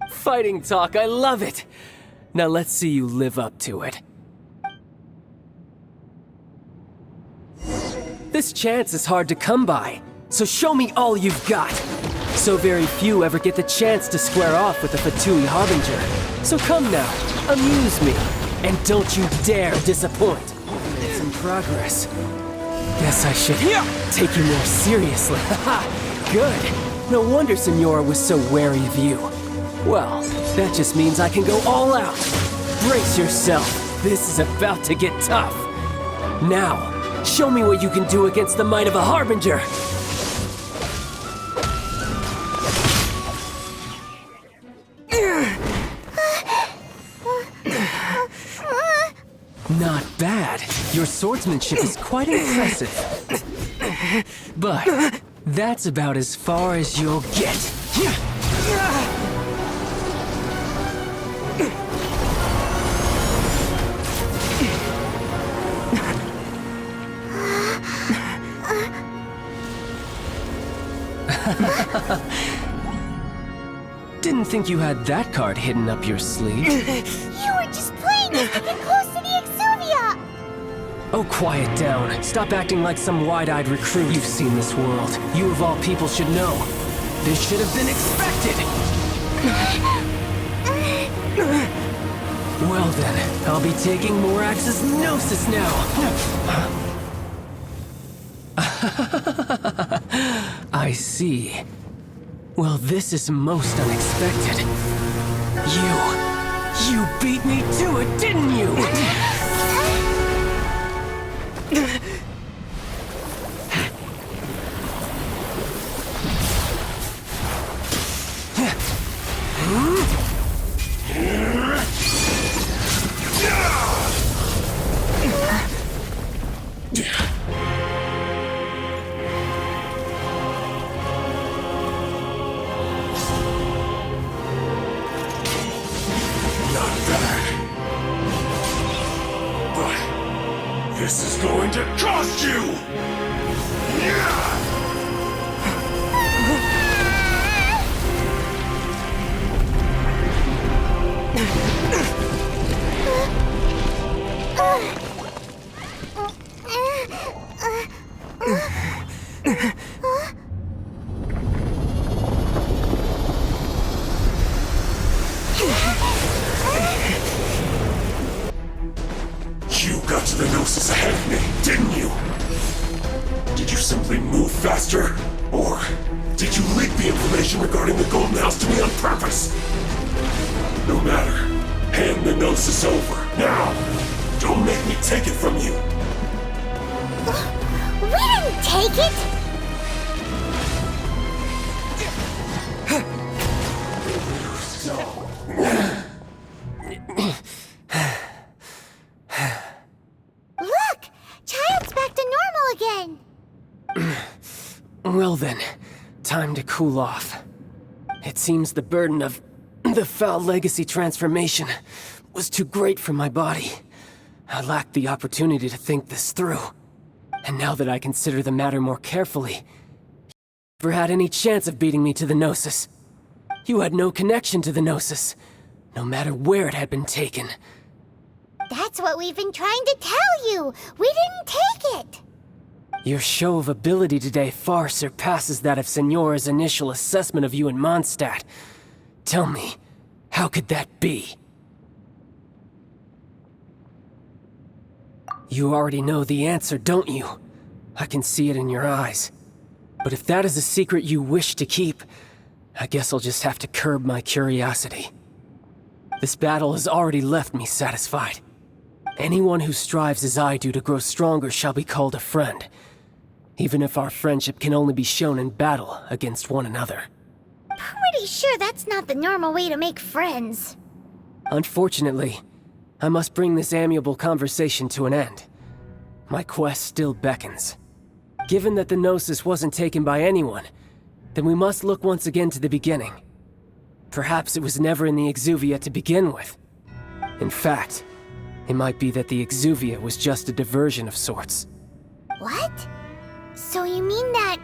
Fighting talk, I love it! Now let's see you live up to it. This chance is hard to come by, so show me all you've got. So very few ever get the chance to square off with a Fatui Harbinger. So come now, amuse me, and don't you dare disappoint. Made some progress. Guess I should take you more seriously. Good. No wonder Signora was so wary of you. Well, that just means I can go all out. Brace yourself. This is about to get tough. Now, show me what you can do against the might of a Harbinger. Not bad. Your swordsmanship is quite impressive. But that's about as far as you'll get. Didn't think you had that card hidden up your sleeve. You were just playing us to get close to the Exuvia! Oh, quiet down. Stop acting like some wide-eyed recruit. You've seen this world. You of all people should know. This should have been expected! Well then, I'll be taking Morax's Gnosis now! I see. Well, this is most unexpected. You beat me to it, didn't you? This is going to cost you! simply move faster? Or did you leak the information regarding the Golden House to me on purpose? No matter. Hand the Gnosis over, now! Don't make me take it from you! We didn't take it! Look! Child's back to normal again! Well then, time to cool off. It seems the burden of the foul legacy transformation was too great for my body. I lacked the opportunity to think this through. And now that I consider the matter more carefully, you never had any chance of beating me to the Gnosis. You had no connection to the Gnosis, no matter where it had been taken. That's what we've been trying to tell you! We didn't take it! Your show of ability today far surpasses that of Signora's initial assessment of you in Mondstadt. Tell me, how could that be? You already know the answer, don't you? I can see it in your eyes. But if that is a secret you wish to keep, I guess I'll just have to curb my curiosity. This battle has already left me satisfied. Anyone who strives as I do to grow stronger shall be called a friend, even if our friendship can only be shown in battle against one another. Pretty sure that's not the normal way to make friends. Unfortunately, I must bring this amiable conversation to an end. My quest still beckons. Given that the Gnosis wasn't taken by anyone, then we must look once again to the beginning. Perhaps it was never in the Exuvia to begin with. In fact, it might be that the Exuvia was just a diversion of sorts. What? So you mean that...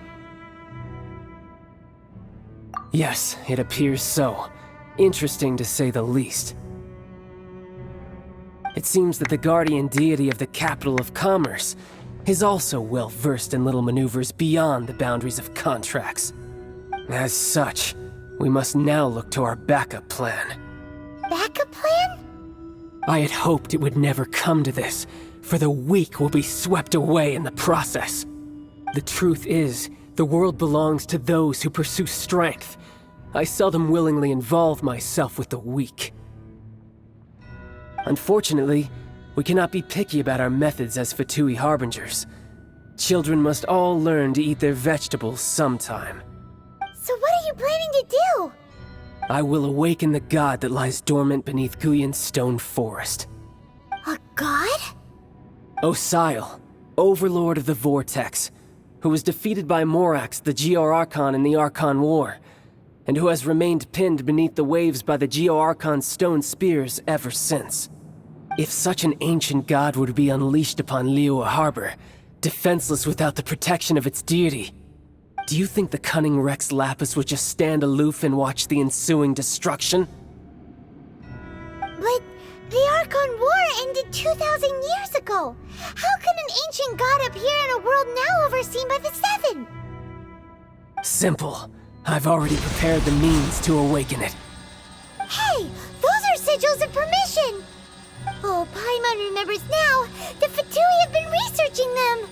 Yes, it appears so. Interesting to say the least. It seems that the guardian deity of the capital of commerce is also well versed in little maneuvers beyond the boundaries of contracts. As such, we must now look to our backup plan. Backup plan? I had hoped it would never come to this, for the weak will be swept away in the process. The truth is, the world belongs to those who pursue strength. I seldom willingly involve myself with the weak. Unfortunately, we cannot be picky about our methods as Fatui Harbingers. Children must all learn to eat their vegetables sometime. So what are you planning to do? I will awaken the god that lies dormant beneath Guyon's stone forest. A god? Osial, overlord of the Vortex, who was defeated by Morax, the Geo-Archon in the Archon War, and who has remained pinned beneath the waves by the Geo-Archon's stone spears ever since. If such an ancient god were to be unleashed upon Liyue Harbor, defenseless without the protection of its deity, do you think the cunning Rex Lapis would just stand aloof and watch the ensuing destruction? But the Archon War ended 2,000 years ago. How can an ancient god appear in a world now overseen by the Seven? Simple. I've already prepared the means to awaken it. Hey, those are sigils of permission! Oh, Paimon remembers now. The Fatui have been researching them.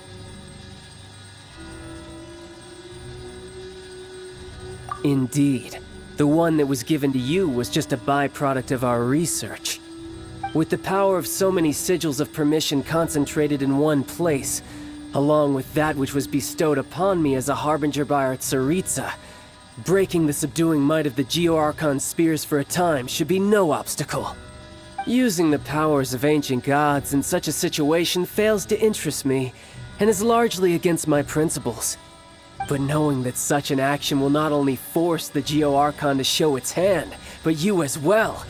Indeed. The one that was given to you was just a byproduct of our research. With the power of so many sigils of permission concentrated in one place, along with that which was bestowed upon me as a harbinger by our Cerita, breaking the subduing might of the Geo-Archon spears for a time should be no obstacle. Using the powers of ancient gods in such a situation fails to interest me, and is largely against my principles. But knowing that such an action will not only force the Geo-Archon to show its hand, but you as well,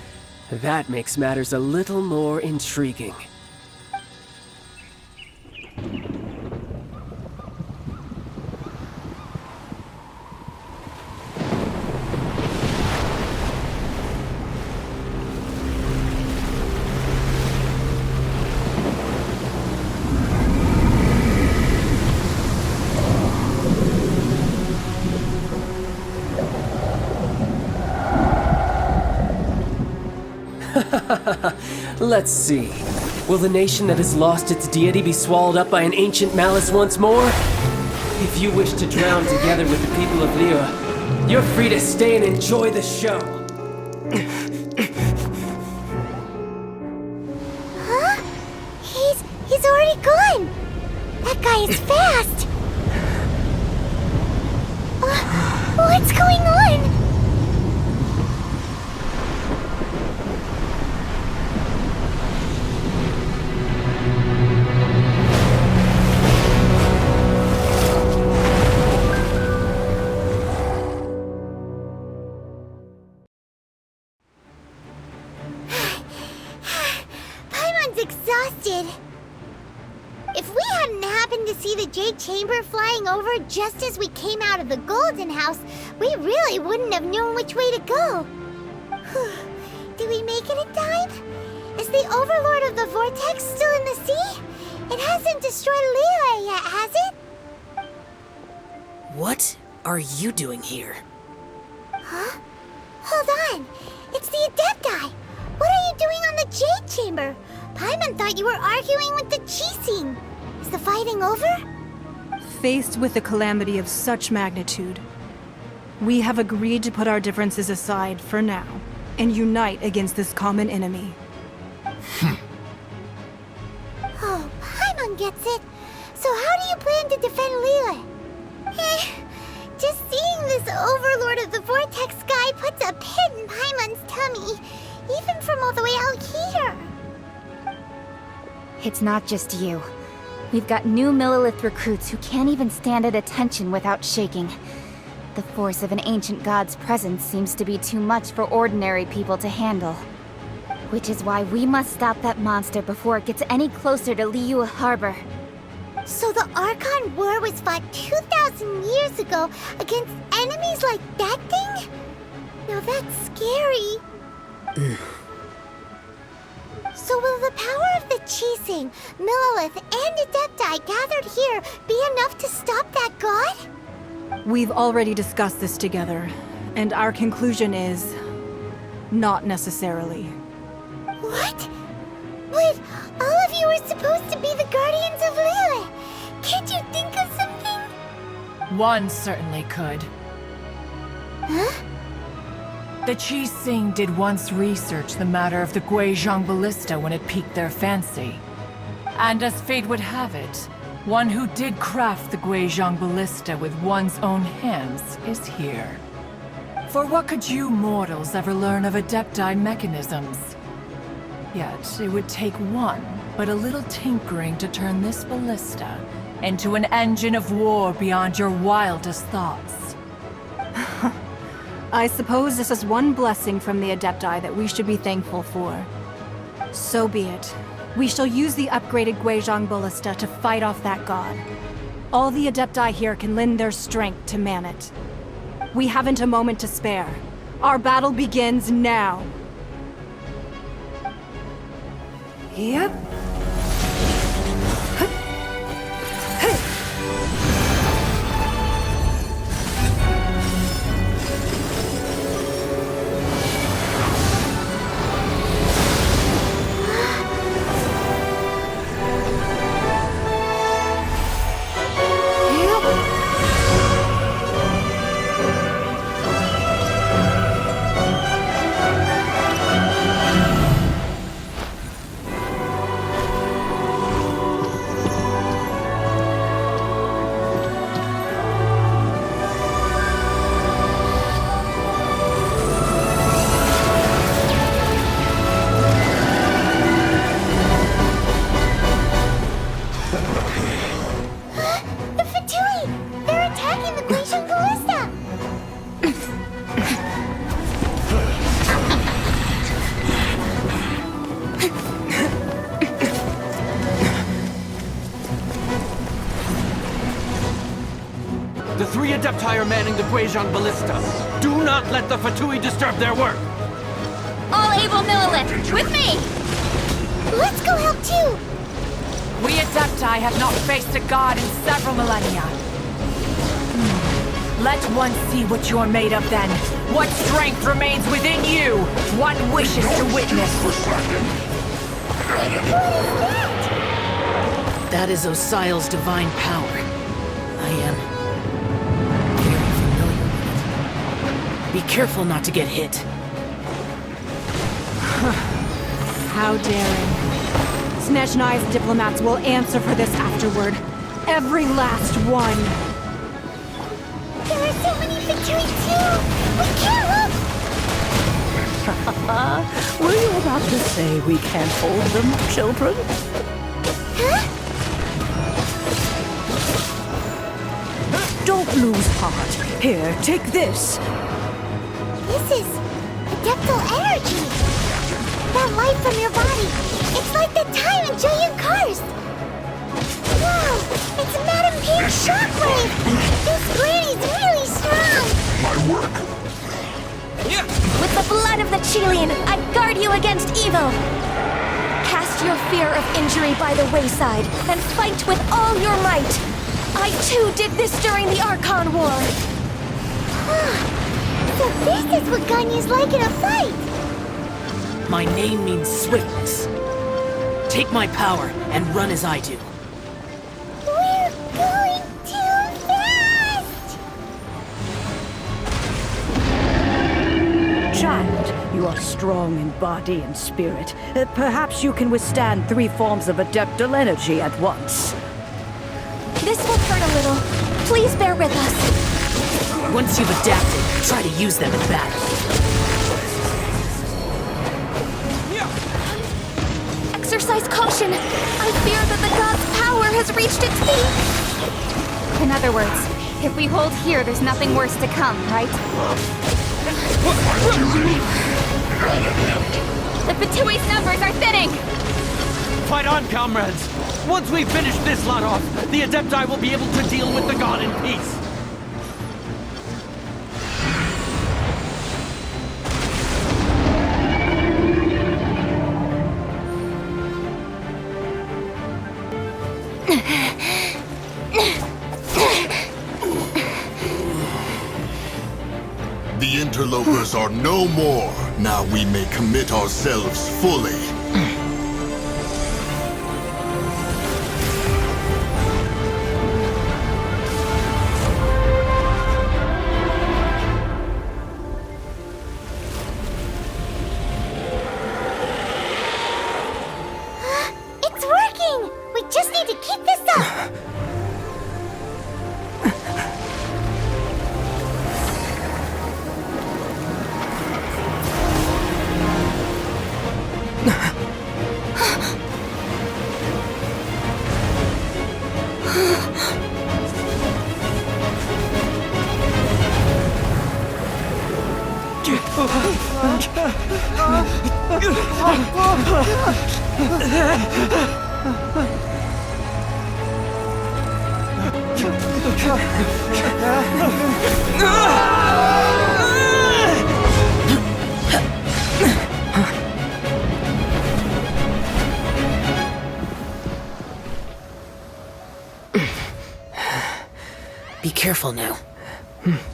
that makes matters a little more intriguing. Let's see. Will the nation that has lost its deity be swallowed up by an ancient malice once more? If you wish to drown together with the people of Liyue, you're free to stay and enjoy the show. Huh? He's already gone! That guy is fast! What's going on? Exhausted. If we hadn't happened to see the Jade Chamber flying over just as we came out of the Golden House, we really wouldn't have known which way to go. Did we make it in time? Is the Overlord of the Vortex still in the sea? It hasn't destroyed Liyue yet, has it? What are you doing here? Huh? Hold on. It's the Adepti. What are you doing on the Jade Chamber? Paimon thought you were arguing with the Qixing. Is the fighting over? Faced with a calamity of such magnitude, we have agreed to put our differences aside for now and unite against this common enemy. Oh, Paimon gets it. So how do you plan to defend Liyue? Just seeing this Overlord of the Vortex guy puts a pit in Paimon's tummy, even from all the way out here. It's not just you. We've got new Millelith recruits who can't even stand at attention without shaking. The force of an ancient god's presence seems to be too much for ordinary people to handle. Which is why we must stop that monster before it gets any closer to Liyue Harbor. So the Archon War was fought 2,000 years ago against enemies like that thing? Now that's scary. So will the power of the Qixing, Millelith, and Adepti gathered here be enough to stop that god? We've already discussed this together, and our conclusion is... not necessarily. What? But all of you are supposed to be the guardians of Liyue. Can't you think of something? One certainly could. Huh? The Qixing did once research the matter of the Guizhong Ballista when it piqued their fancy. And as fate would have it, one who did craft the Guizhong Ballista with one's own hands is here. For what could you mortals ever learn of Adepti mechanisms? Yet it would take one, but a little tinkering to turn this ballista into an engine of war beyond your wildest thoughts. I suppose this is one blessing from the Adepti that we should be thankful for. So be it. We shall use the upgraded Guizhong Ballista to fight off that god. All the Adepti here can lend their strength to man it. We haven't a moment to spare. Our battle begins now. Yep. The three Adepti are manning the Guizhong Ballista. Do not let the Fatui disturb their work! All able Millelith, with me! Let's go help too! We Adepti have not faced a god in several millennia. Let one see what you're made of then. What strength remains within you? What wishes to witness? That is Osial's divine power. I am Be careful not to get hit. How daring. Snezhnai's diplomats will answer for this afterward. Every last one. There are so many victories too! We can't look! Were you about to say we can't hold them, children? Huh? Don't lose heart. Here, take this. This is adeptal energy! That light from your body! It's like the time in Julian Karst! Wow! It's Madam Pink Shockwave! This granny's really strong! My work. With the blood of the Chilean, I guard you against evil! Cast your fear of injury by the wayside, and fight with all your might! I too did this during the Archon War! So this is what Ganyu's like in a fight! My name means swiftness. Take my power and run as I do. We're going too fast! Child, you are strong in body and spirit. Perhaps you can withstand 3 forms of adeptal energy at once. This will hurt a little. Please bear with us. Once you've adapted, try to use them in battle. Exercise caution. I fear that the god's power has reached its peak. In other words, if we hold here, there's nothing worse to come, right? The Fatui's numbers are thinning! Fight on, comrades! Once we finish this lot off, the Adepti will be able to deal with the god in peace! The interlopers are no more. Now we may commit ourselves fully. It's working! We just need to keep this up! Be careful now.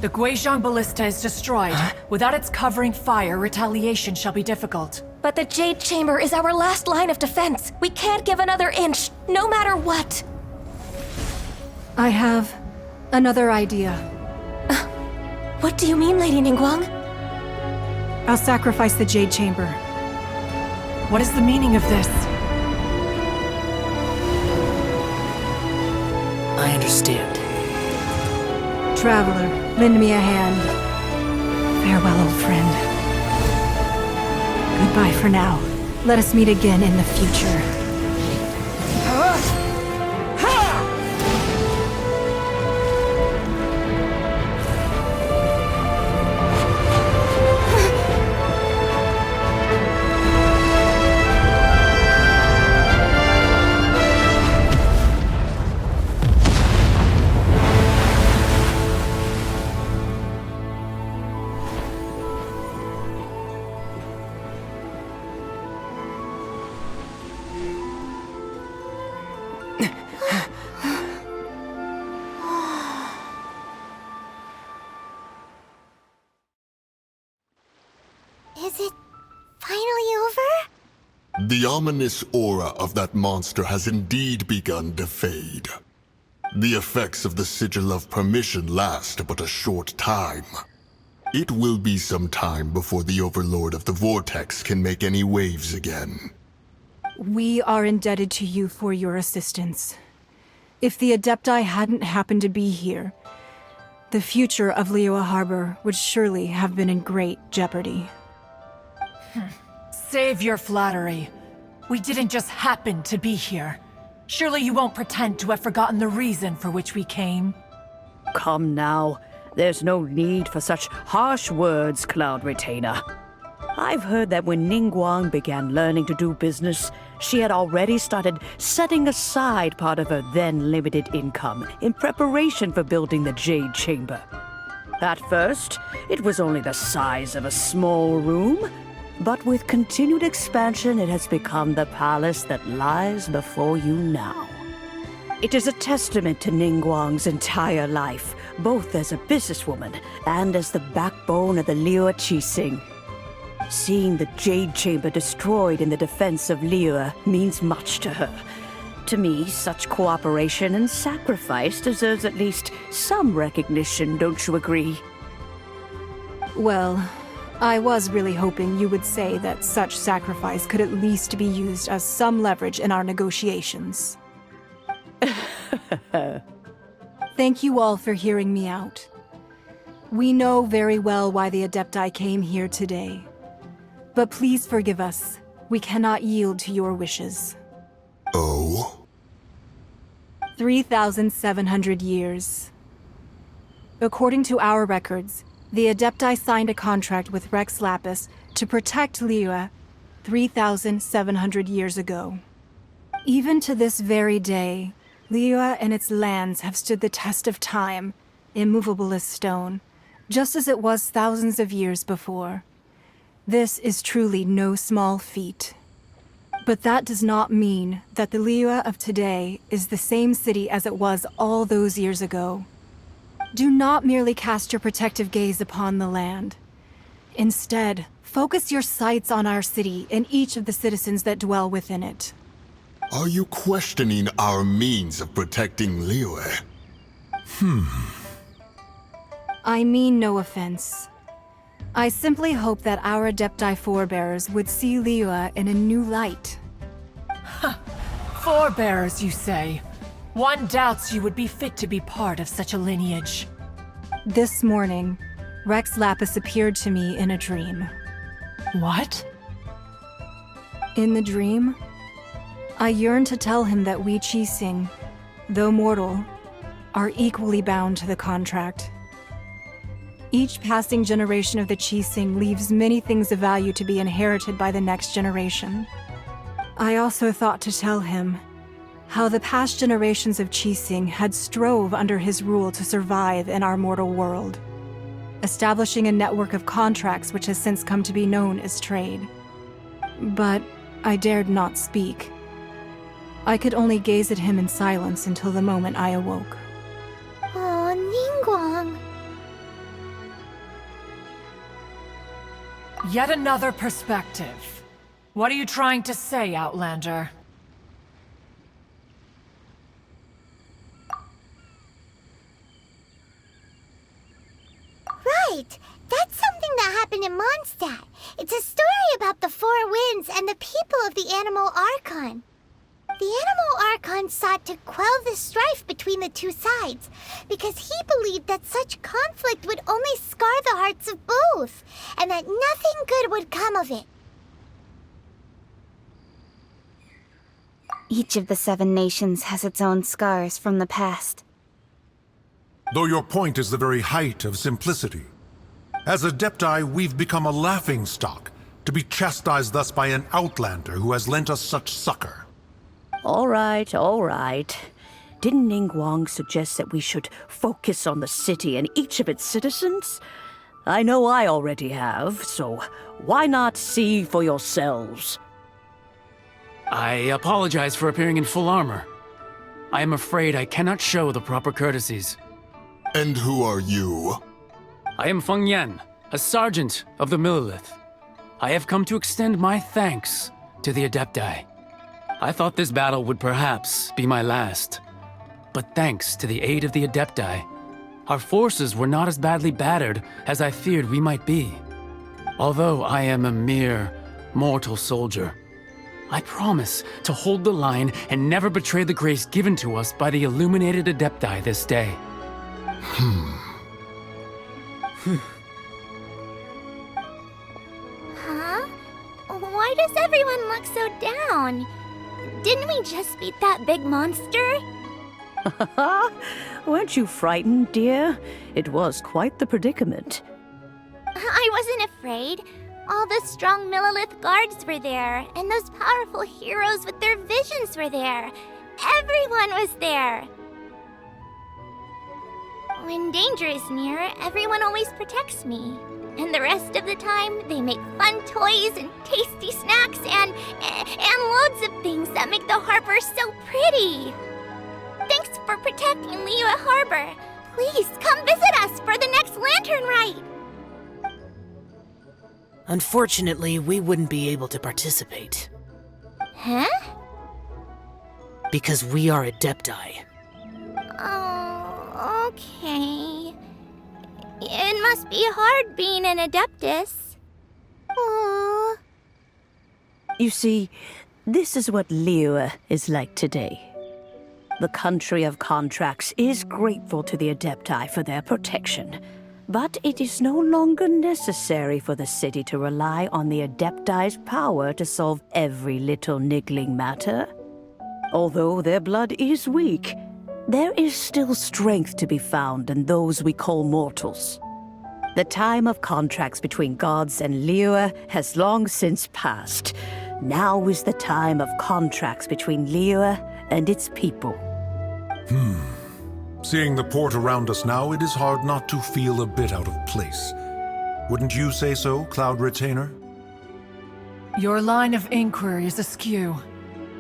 The Guizhong Ballista is destroyed. Without its covering fire, retaliation shall be difficult. But the Jade Chamber is our last line of defense. We can't give another inch, no matter what. I have another idea. What do you mean, Lady Ningguang? I'll sacrifice the Jade Chamber. What is the meaning of this? I understand. Traveler, lend me a hand. Farewell, old friend. Goodbye for now. Let us meet again in the future. Is it finally over? The ominous aura of that monster has indeed begun to fade. The effects of the Sigil of Permission last but a short time. It will be some time before the Overlord of the Vortex can make any waves again. We are indebted to you for your assistance. If the Adepti hadn't happened to be here, the future of Liyue Harbor would surely have been in great jeopardy. Save your flattery. We didn't just happen to be here. Surely you won't pretend to have forgotten the reason for which we came. Come now. There's no need for such harsh words, Cloud Retainer. I've heard that when Ningguang began learning to do business, she had already started setting aside part of her then limited income in preparation for building the Jade Chamber. At first, it was only the size of a small room, but with continued expansion, it has become the palace that lies before you now. It is a testament to Ningguang's entire life, both as a businesswoman and as the backbone of the Liyue Qixing. Seeing the Jade Chamber destroyed in the defense of Liyue means much to her. To me, such cooperation and sacrifice deserves at least some recognition, don't you agree? Well, I was really hoping you would say that such sacrifice could at least be used as some leverage in our negotiations. Thank you all for hearing me out. We know very well why the Adepti came here today. But please forgive us. We cannot yield to your wishes. Oh? 3,700 years. According to our records, the Adepti signed a contract with Rex Lapis to protect Liyue 3,700 years ago. Even to this very day, Liyue and its lands have stood the test of time, immovable as stone, just as it was thousands of years before. This is truly no small feat. But that does not mean that the Liyue of today is the same city as it was all those years ago. Do not merely cast your protective gaze upon the land. Instead, focus your sights on our city and each of the citizens that dwell within it. Are you questioning our means of protecting Liyue? I mean no offense. I simply hope that our Adepti forebears would see Liyue in a new light. Forebearers, you say? One doubts you would be fit to be part of such a lineage. This morning, Rex Lapis appeared to me in a dream. What? In the dream, I yearned to tell him that we Qixing, though mortal, are equally bound to the contract. Each passing generation of the Qixing leaves many things of value to be inherited by the next generation. I also thought to tell him how the past generations of Qixing had strove under his rule to survive in our mortal world, establishing a network of contracts which has since come to be known as trade. But I dared not speak. I could only gaze at him in silence until the moment I awoke. Oh, Ningguang. Yet another perspective. What are you trying to say, Outlander? Right! That's something that happened in Mondstadt. It's a story about the Four Winds and the people of the Animal Archon. The Animal Archon sought to quell the strife between the two sides, because he believed that such conflict would only scar the hearts of both, and that nothing good would come of it. Each of the 7 nations has its own scars from the past. Though your point is the very height of simplicity. As Adepti, we've become a laughingstock, to be chastised thus by an outlander who has lent us such succor. All right, all right. Didn't Ningguang suggest that we should focus on the city and each of its citizens? I know I already have, so why not see for yourselves? I apologize for appearing in full armor. I am afraid I cannot show the proper courtesies. And who are you? I am Feng Yan, a sergeant of the Millelith. I have come to extend my thanks to the Adepti. I thought this battle would perhaps be my last. But thanks to the aid of the Adepti, Our forces were not as badly battered as I feared we might be. Although I am a mere mortal soldier, I promise to hold the line and never betray the grace given to us by the illuminated Adepti this day. Huh? Why does everyone look so down? Didn't we just beat that big monster? Weren't you frightened, dear? It was quite the predicament. I wasn't afraid. All the strong Millilith guards were there, and those powerful heroes with their visions were there. Everyone was there. When danger is near, everyone always protects me. And the rest of the time, they make fun toys and tasty snacks and loads of things that make the harbor so pretty. Thanks for protecting Liyue Harbor. Please come visit us for the next lantern rite. Unfortunately, we wouldn't be able to participate. Huh? Because we are Adepti. Oh, okay. It must be hard being an Adeptus. Aww. You see, this is what Liyue is like today. The country of contracts is grateful to the Adepti for their protection, but it is no longer necessary for the city to rely on the Adepti's power to solve every little niggling matter. Although their blood is weak, there is still strength to be found in those we call mortals. The time of contracts between gods and Liyue has long since passed. Now is the time of contracts between Liyue and its people. Seeing the port around us now, it is hard not to feel a bit out of place. Wouldn't you say so, Cloud Retainer? Your line of inquiry is askew.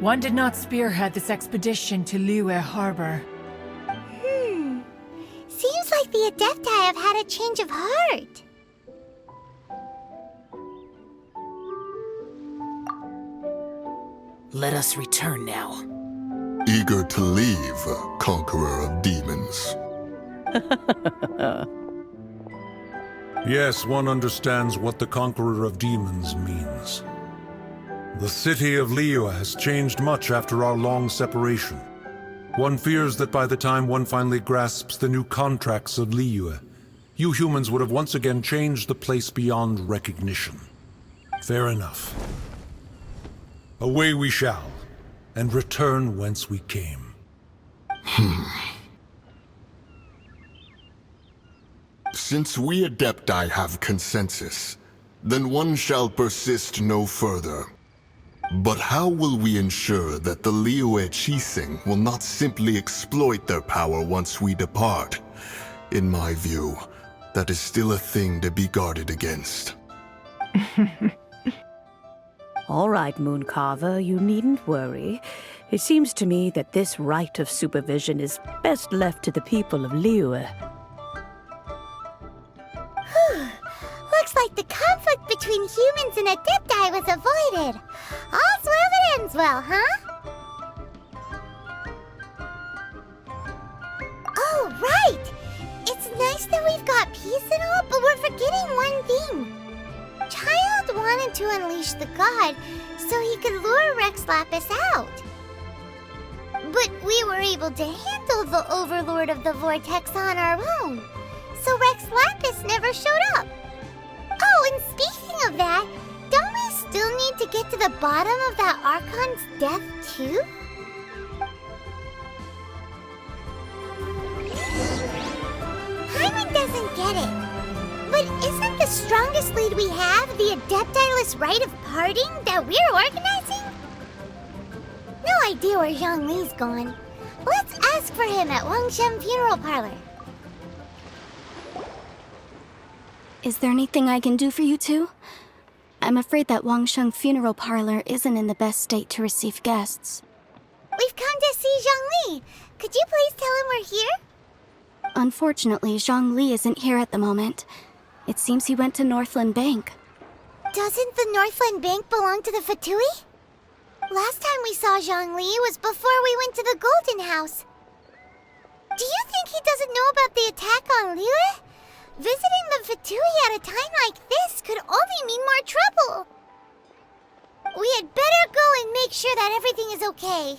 One did not spearhead this expedition to Liyue Harbor. Seems like the Adepti have had a change of heart. Let us return now. Eager to leave, Conqueror of Demons. Yes, one understands what the Conqueror of Demons means. The city of Liyue has changed much after our long separation. One fears that by the time one finally grasps the new contracts of Liyue, you humans would have once again changed the place beyond recognition. Fair enough. Away we shall, and return whence we came. Since we Adepti have consensus, then one shall persist no further. But how will we ensure that the Liyue Qixing will not simply exploit their power once we depart? In my view, that is still a thing to be guarded against. All right, Mooncarver, you needn't worry. It seems to me that this right of supervision is best left to the people of Liyue. Looks like the conflict between humans and Adepti was avoided. All's well that ends well, huh? Oh, right! It's nice that we've got peace and all, but we're forgetting one thing. Child wanted to unleash the god so he could lure Rex Lapis out. But we were able to handle the Overlord of the Vortex on our own, so Rex Lapis never showed up. Oh, and speaking of that, don't we still need to get to the bottom of that Archon's death, too? Hyman doesn't get it. But isn't the strongest lead we have the Adepti-less rite of parting that we're organizing? No idea where Zhongli's gone. Let's ask for him at Wangshen Funeral Parlor. Is there anything I can do for you two? I'm afraid that Wangshen Funeral Parlor isn't in the best state to receive guests. We've come to see Zhongli. Could you please tell him we're here? Unfortunately, Zhongli isn't here at the moment. It seems he went to Northland Bank. Doesn't the Northland Bank belong to the Fatui? Last time we saw Zhongli was before we went to the Golden House. Do you think he doesn't know about the attack on Liyue? Visiting the Fatui at a time like this could only mean more trouble. We had better go and make sure that everything is okay.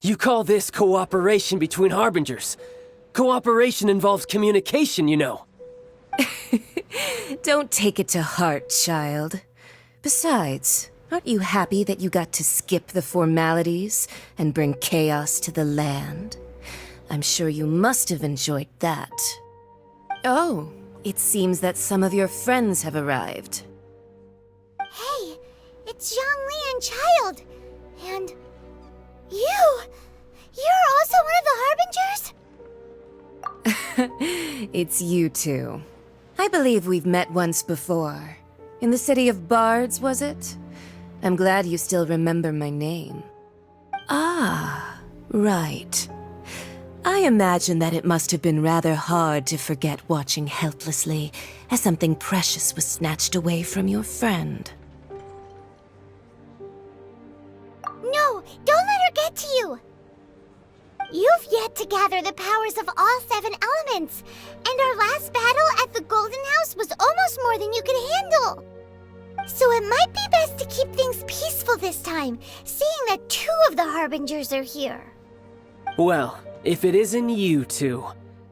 You call this cooperation between Harbingers? Cooperation involves communication, you know. Don't take it to heart, child. Besides, aren't you happy that you got to skip the formalities and bring chaos to the land? I'm sure you must have enjoyed that. Oh, it seems that some of your friends have arrived. Hey, it's Zhongli and Child. And you! You're also one of the Harbingers? It's you two. I believe we've met once before. In the city of Bards, was it? I'm glad you still remember my name. Ah, right. I imagine that it must have been rather hard to forget watching helplessly as something precious was snatched away from your friend. No, don't let her get to you! You've yet to gather the powers of all 7 elements, and our last battle at the Golden House was almost more than you could handle. So it might be best to keep things peaceful this time, seeing that 2 of the Harbingers are here. Well, if it isn't you two.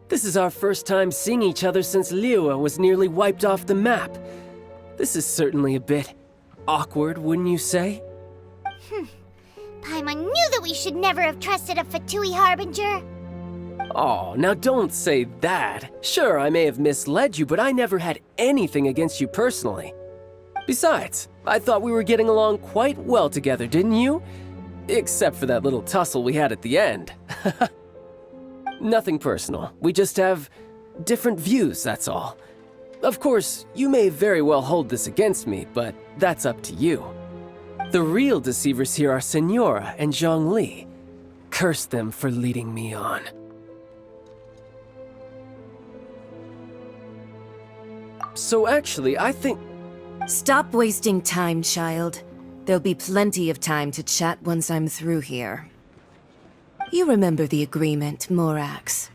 This is our first time seeing each other since Liyue was nearly wiped off the map. This is certainly a bit awkward, wouldn't you say? Paimon knew that we should never have trusted a Fatui Harbinger. Oh, now don't say that. Sure, I may have misled you, but I never had anything against you personally. Besides, I thought we were getting along quite well together, didn't you? Except for that little tussle we had at the end. Nothing personal. We just have different views, that's all. Of course, you may very well hold this against me, but that's up to you. The real deceivers here are Senora and Zhongli. Curse them for leading me on. So actually, I think... Stop wasting time, child. There'll be plenty of time to chat once I'm through here. You remember the agreement, Morax.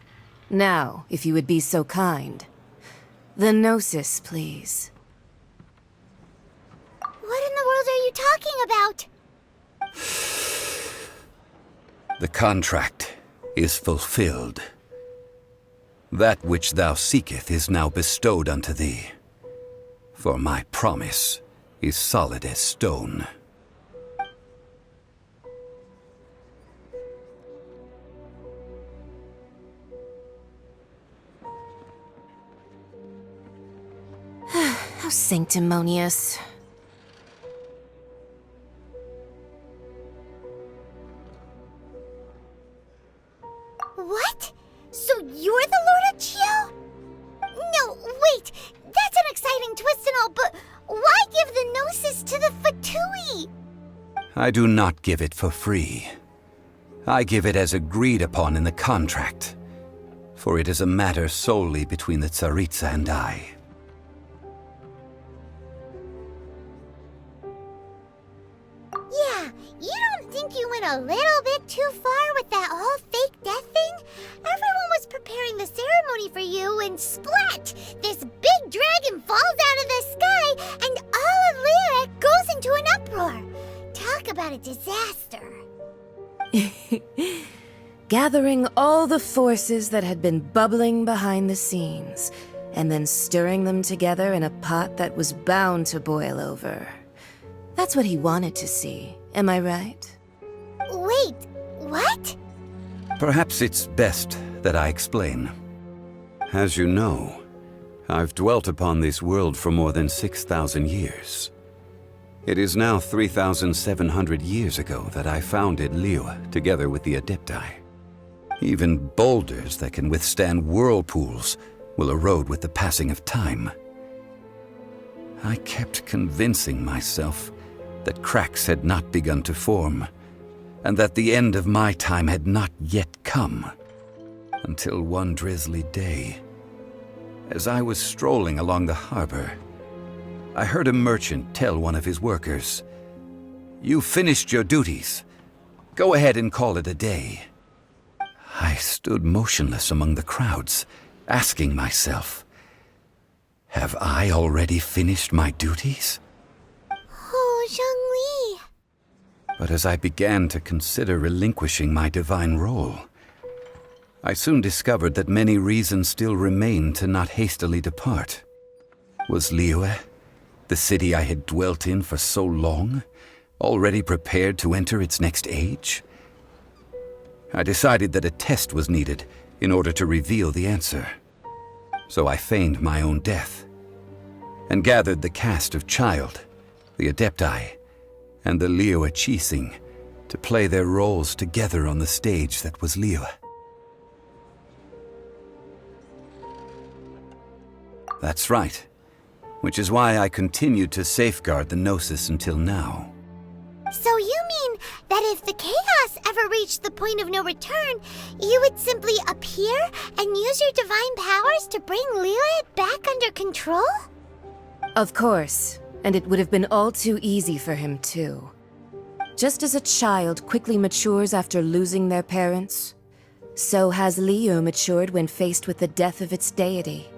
Now, if you would be so kind. The Gnosis, please. What in the world are you talking about? The contract is fulfilled. That which thou seeketh is now bestowed unto thee. For my promise is solid as stone. How sanctimonious. What? So you're the Lord of Geo? No, wait! That's an exciting twist and all, but why give the Gnosis to the Fatui? I do not give it for free. I give it as agreed upon in the contract, for it is a matter solely between the Tsaritsa and I. Yeah, you don't think you went a little bit too far with that whole fake death thing? Everyone was preparing the ceremony for you, and splat! This big dragon falls out of the sky, and all of Liyue goes into an uproar. Talk about a disaster. Gathering all the forces that had been bubbling behind the scenes, and then stirring them together in a pot that was bound to boil over. That's what he wanted to see, am I right? Wait, what? Perhaps it's best that I explain. As you know, I've dwelt upon this world for more than 6,000 years. It is now 3,700 years ago that I founded Liyue together with the Adepti. Even boulders that can withstand whirlpools will erode with the passing of time. I kept convincing myself that cracks had not begun to form, and that the end of my time had not yet come. Until one drizzly day, as I was strolling along the harbor, I heard a merchant tell one of his workers, "You finished your duties. Go ahead and call it a day. I stood motionless among the crowds, asking myself, have I already finished my duties? Oh, Zhongli. But as I began to consider relinquishing my divine role, I soon discovered that many reasons still remained to not hastily depart. Was Liyue, the city I had dwelt in for so long, already prepared to enter its next age? I decided that a test was needed in order to reveal the answer. So I feigned my own death, and gathered the cast of Child, the Adepti, and the Liyue Qixing to play their roles together on the stage that was Liyue. That's right, which is why I continued to safeguard the Gnosis until now. So you mean that if the chaos ever reached the point of no return, you would simply appear and use your divine powers to bring Liyue back under control? Of course, and it would have been all too easy for him too. Just as a child quickly matures after losing their parents, so has Liyue matured when faced with the death of its deity.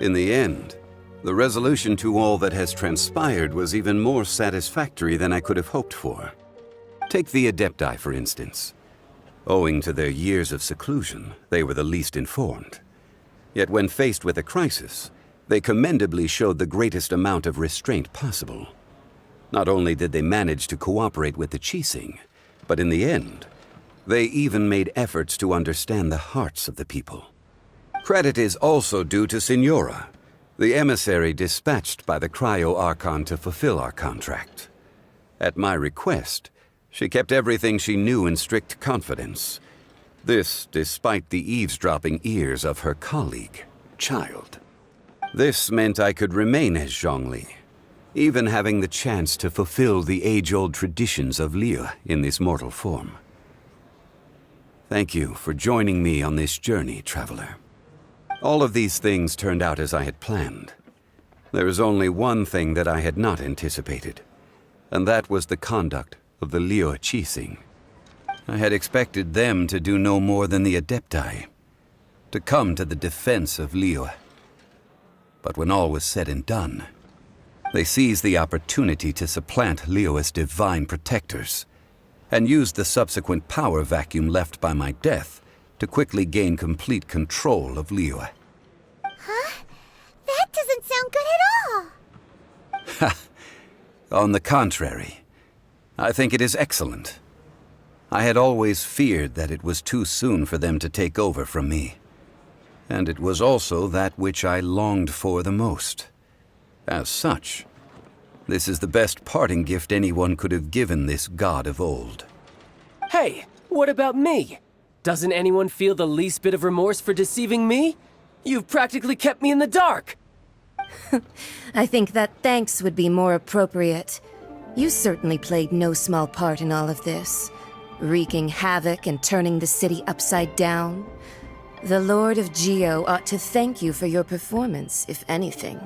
In the end, the resolution to all that has transpired was even more satisfactory than I could have hoped for. Take the Adepti, for instance. Owing to their years of seclusion, they were the least informed. Yet when faced with a crisis, they commendably showed the greatest amount of restraint possible. Not only did they manage to cooperate with the Qixing, but in the end, they even made efforts to understand the hearts of the people. Credit is also due to Signora, the emissary dispatched by the Cryo-Archon to fulfill our contract. At my request, she kept everything she knew in strict confidence. This despite the eavesdropping ears of her colleague, Child. This meant I could remain as Zhongli, even having the chance to fulfill the age-old traditions of Liyue in this mortal form. Thank you for joining me on this journey, traveler. All of these things turned out as I had planned. There is only one thing that I had not anticipated, and that was the conduct of the Liyue Qixing. I had expected them to do no more than the Adepti, to come to the defense of Liyue. But when all was said and done, they seized the opportunity to supplant Liyue's divine protectors, and used the subsequent power vacuum left by my death to quickly gain complete control of Liyue. Huh? That doesn't sound good at all. On the contrary, I think it is excellent. I had always feared that it was too soon for them to take over from me. And it was also that which I longed for the most. As such, this is the best parting gift anyone could have given this god of old. Hey, what about me? Doesn't anyone feel the least bit of remorse for deceiving me? You've practically kept me in the dark! I think that thanks would be more appropriate. You certainly played no small part in all of this, wreaking havoc and turning the city upside down. The Lord of Geo ought to thank you for your performance, if anything.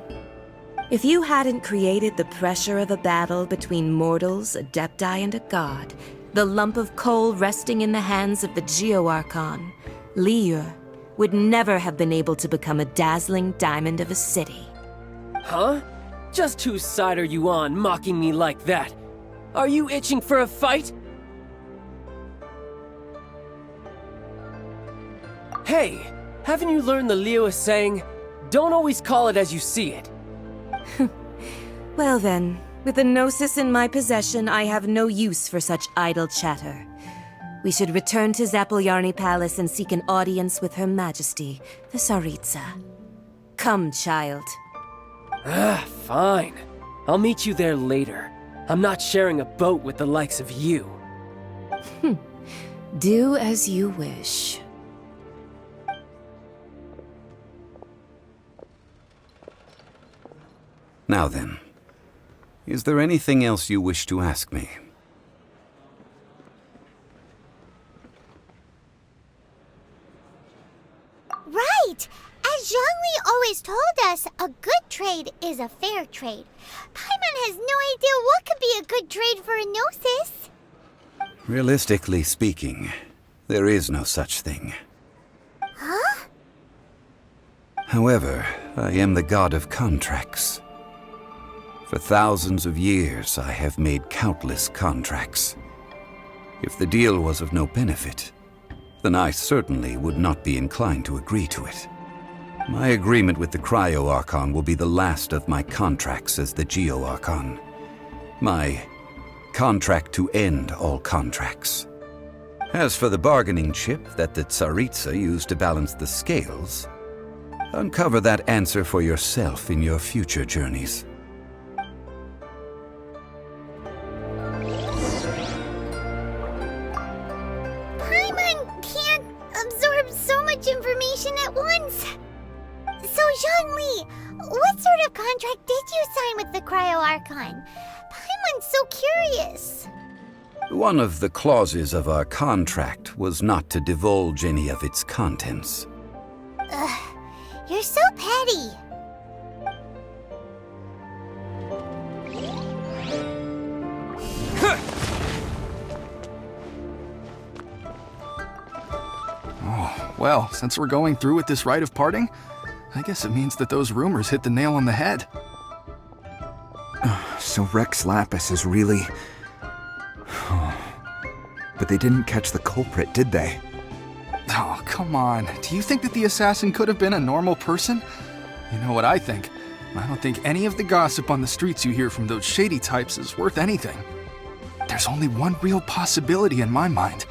If you hadn't created the pressure of a battle between mortals, Adepti, and a god, the lump of coal resting in the hands of the Geo-Archon, Liyue, would never have been able to become a dazzling diamond of a city. Huh? Just whose side are you on, mocking me like that? Are you itching for a fight? Hey, haven't you learned the Liyue saying, don't always call it as you see it? Well then, with the Gnosis in my possession, I have no use for such idle chatter. We should return to Zapoljarny Palace and seek an audience with Her Majesty, the Cerita. Come, child. Fine. I'll meet you there later. I'm not sharing a boat with the likes of you. Do as you wish. Now then, is there anything else you wish to ask me? Right! As Zhongli always told us, a good trade is a fair trade. Paimon has no idea what could be a good trade for a gnosis. Realistically speaking, there is no such thing. Huh? However, I am the god of contracts. For thousands of years, I have made countless contracts. If the deal was of no benefit, then I certainly would not be inclined to agree to it. My agreement with the Cryo-Archon will be the last of my contracts as the Geo-Archon. My contract to end all contracts. As for the bargaining chip that the Tsaritsa used to balance the scales, uncover that answer for yourself in your future journeys. Paimon can't absorb so much information at once. So, Zhongli, what sort of contract did you sign with the Cryo-Archon? Paimon's so curious. One of the clauses of our contract was not to divulge any of its contents. Ugh, you're so petty. Oh, well, since we're going through with this rite of parting, I guess it means that those rumors hit the nail on the head. So Rex Lapis is really... But they didn't catch the culprit, did they? Oh, come on. Do you think that the assassin could have been a normal person? You know what I think. I don't think any of the gossip on the streets you hear from those shady types is worth anything. There's only one real possibility in my mind.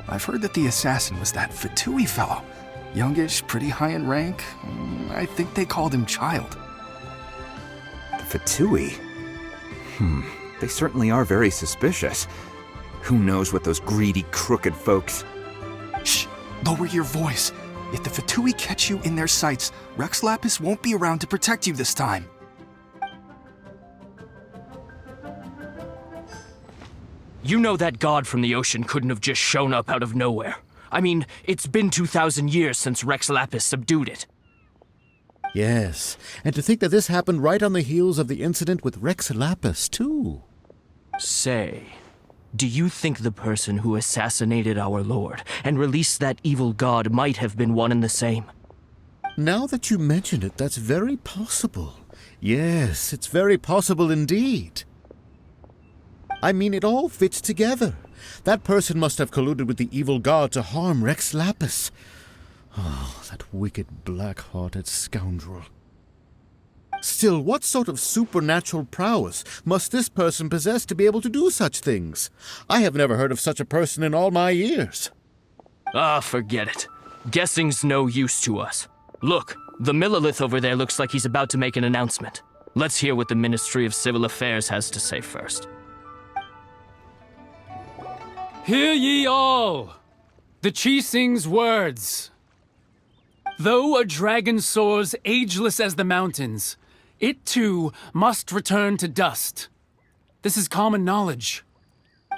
I've heard that the assassin was that Fatui fellow. Youngish, pretty high in rank. I think they called him Child. The Fatui? They certainly are very suspicious. Who knows what those greedy, crooked folks... Shh! Lower your voice. If the Fatui catch you in their sights, Rex Lapis won't be around to protect you this time. You know that god from the ocean couldn't have just shown up out of nowhere. I mean, it's been 2,000 years since Rex Lapis subdued it. Yes, and to think that this happened right on the heels of the incident with Rex Lapis, too. Say, do you think the person who assassinated our lord and released that evil god might have been one and the same? Now that you mention it, that's very possible. Yes, it's very possible indeed. I mean, it all fits together. That person must have colluded with the evil god to harm Rex Lapis. Oh, that wicked, black-hearted scoundrel. Still, what sort of supernatural prowess must this person possess to be able to do such things? I have never heard of such a person in all my years. Ah, forget it. Guessing's no use to us. Look, the Millilith over there looks like he's about to make an announcement. Let's hear what the Ministry of Civil Affairs has to say first. Hear ye all! The Qixing's words. Though a dragon soars ageless as the mountains, it too must return to dust. This is common knowledge.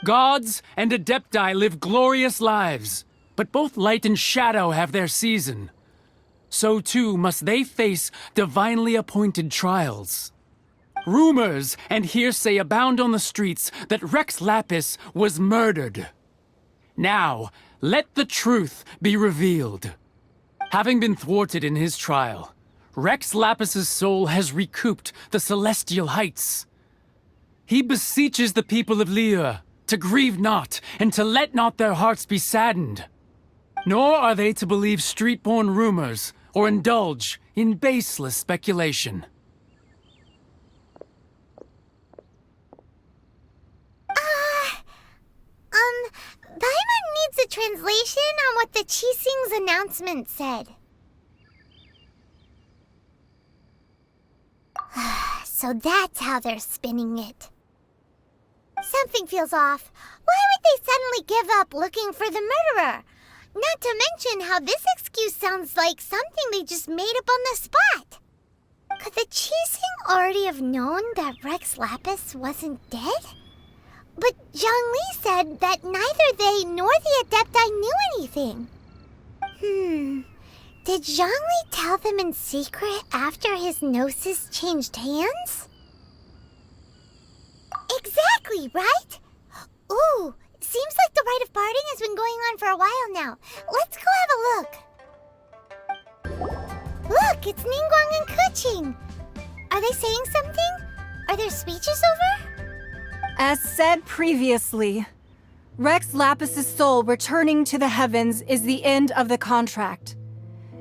Gods and Adepti live glorious lives, but both light and shadow have their season. So too must they face divinely appointed trials. Rumors and hearsay abound on the streets that Rex Lapis was murdered. Now, let the truth be revealed. Having been thwarted in his trial, Rex Lapis's soul has recouped the celestial heights. He beseeches the people of Liyue to grieve not and to let not their hearts be saddened. Nor are they to believe street-born rumors or indulge in baseless speculation. Paimon needs a translation on what the Qixing's announcement said. So that's how they're spinning it. Something feels off. Why would they suddenly give up looking for the murderer? Not to mention how this excuse sounds like something they just made up on the spot. Could the Qixing already have known that Rex Lapis wasn't dead? But Zhongli said that neither they nor the Adepti knew anything. Did Zhongli tell them in secret after his gnosis changed hands? Exactly, right? Ooh, seems like the rite of parting has been going on for a while now. Let's go have a look. Look, it's Ningguang and Keqing. Are they saying something? Are their speeches over? As said previously, Rex Lapis's soul returning to the heavens is the end of the contract.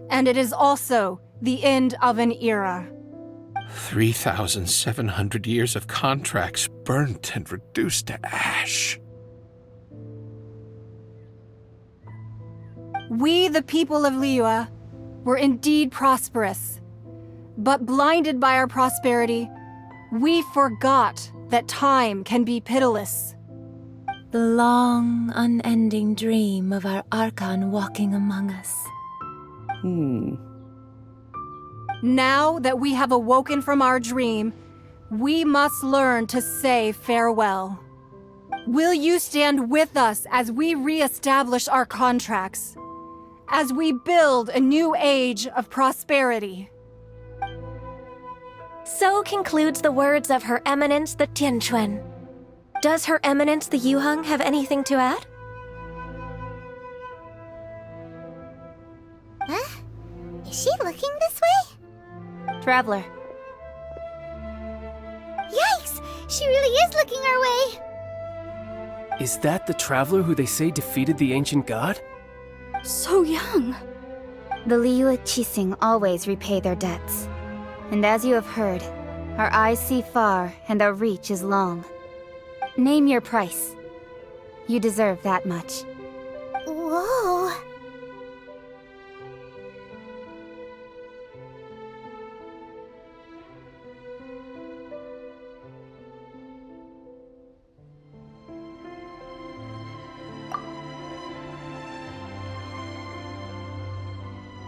And it is also the end of an era. 3,700 years of contracts burnt and reduced to ash. We, the people of Liyue, were indeed prosperous. But blinded by our prosperity, we forgot that time can be pitiless. The long, unending dream of our Archon walking among us. Now that we have awoken from our dream, we must learn to say farewell. Will you stand with us as we re-establish our contracts? As we build a new age of prosperity? So concludes the words of Her Eminence the Tianquan. Does Her Eminence the Yuheng have anything to add? Huh? Is she looking this way? Traveler. Yikes! She really is looking our way! Is that the traveler who they say defeated the ancient god? So young. The Liyue Qixing always repay their debts. And as you have heard, our eyes see far and our reach is long. Name your price. You deserve that much. Whoa!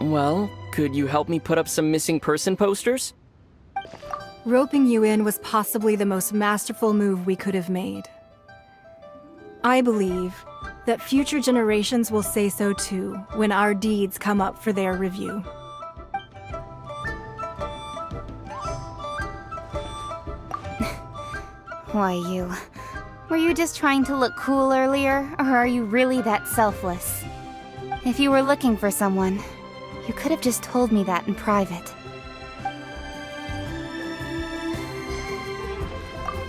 Well, could you help me put up some missing person posters? Roping you in was possibly the most masterful move we could have made. I believe that future generations will say so too when our deeds come up for their review. Why you? Were you just trying to look cool earlier, or are you really that selfless? If you were looking for someone, you could have just told me that in private.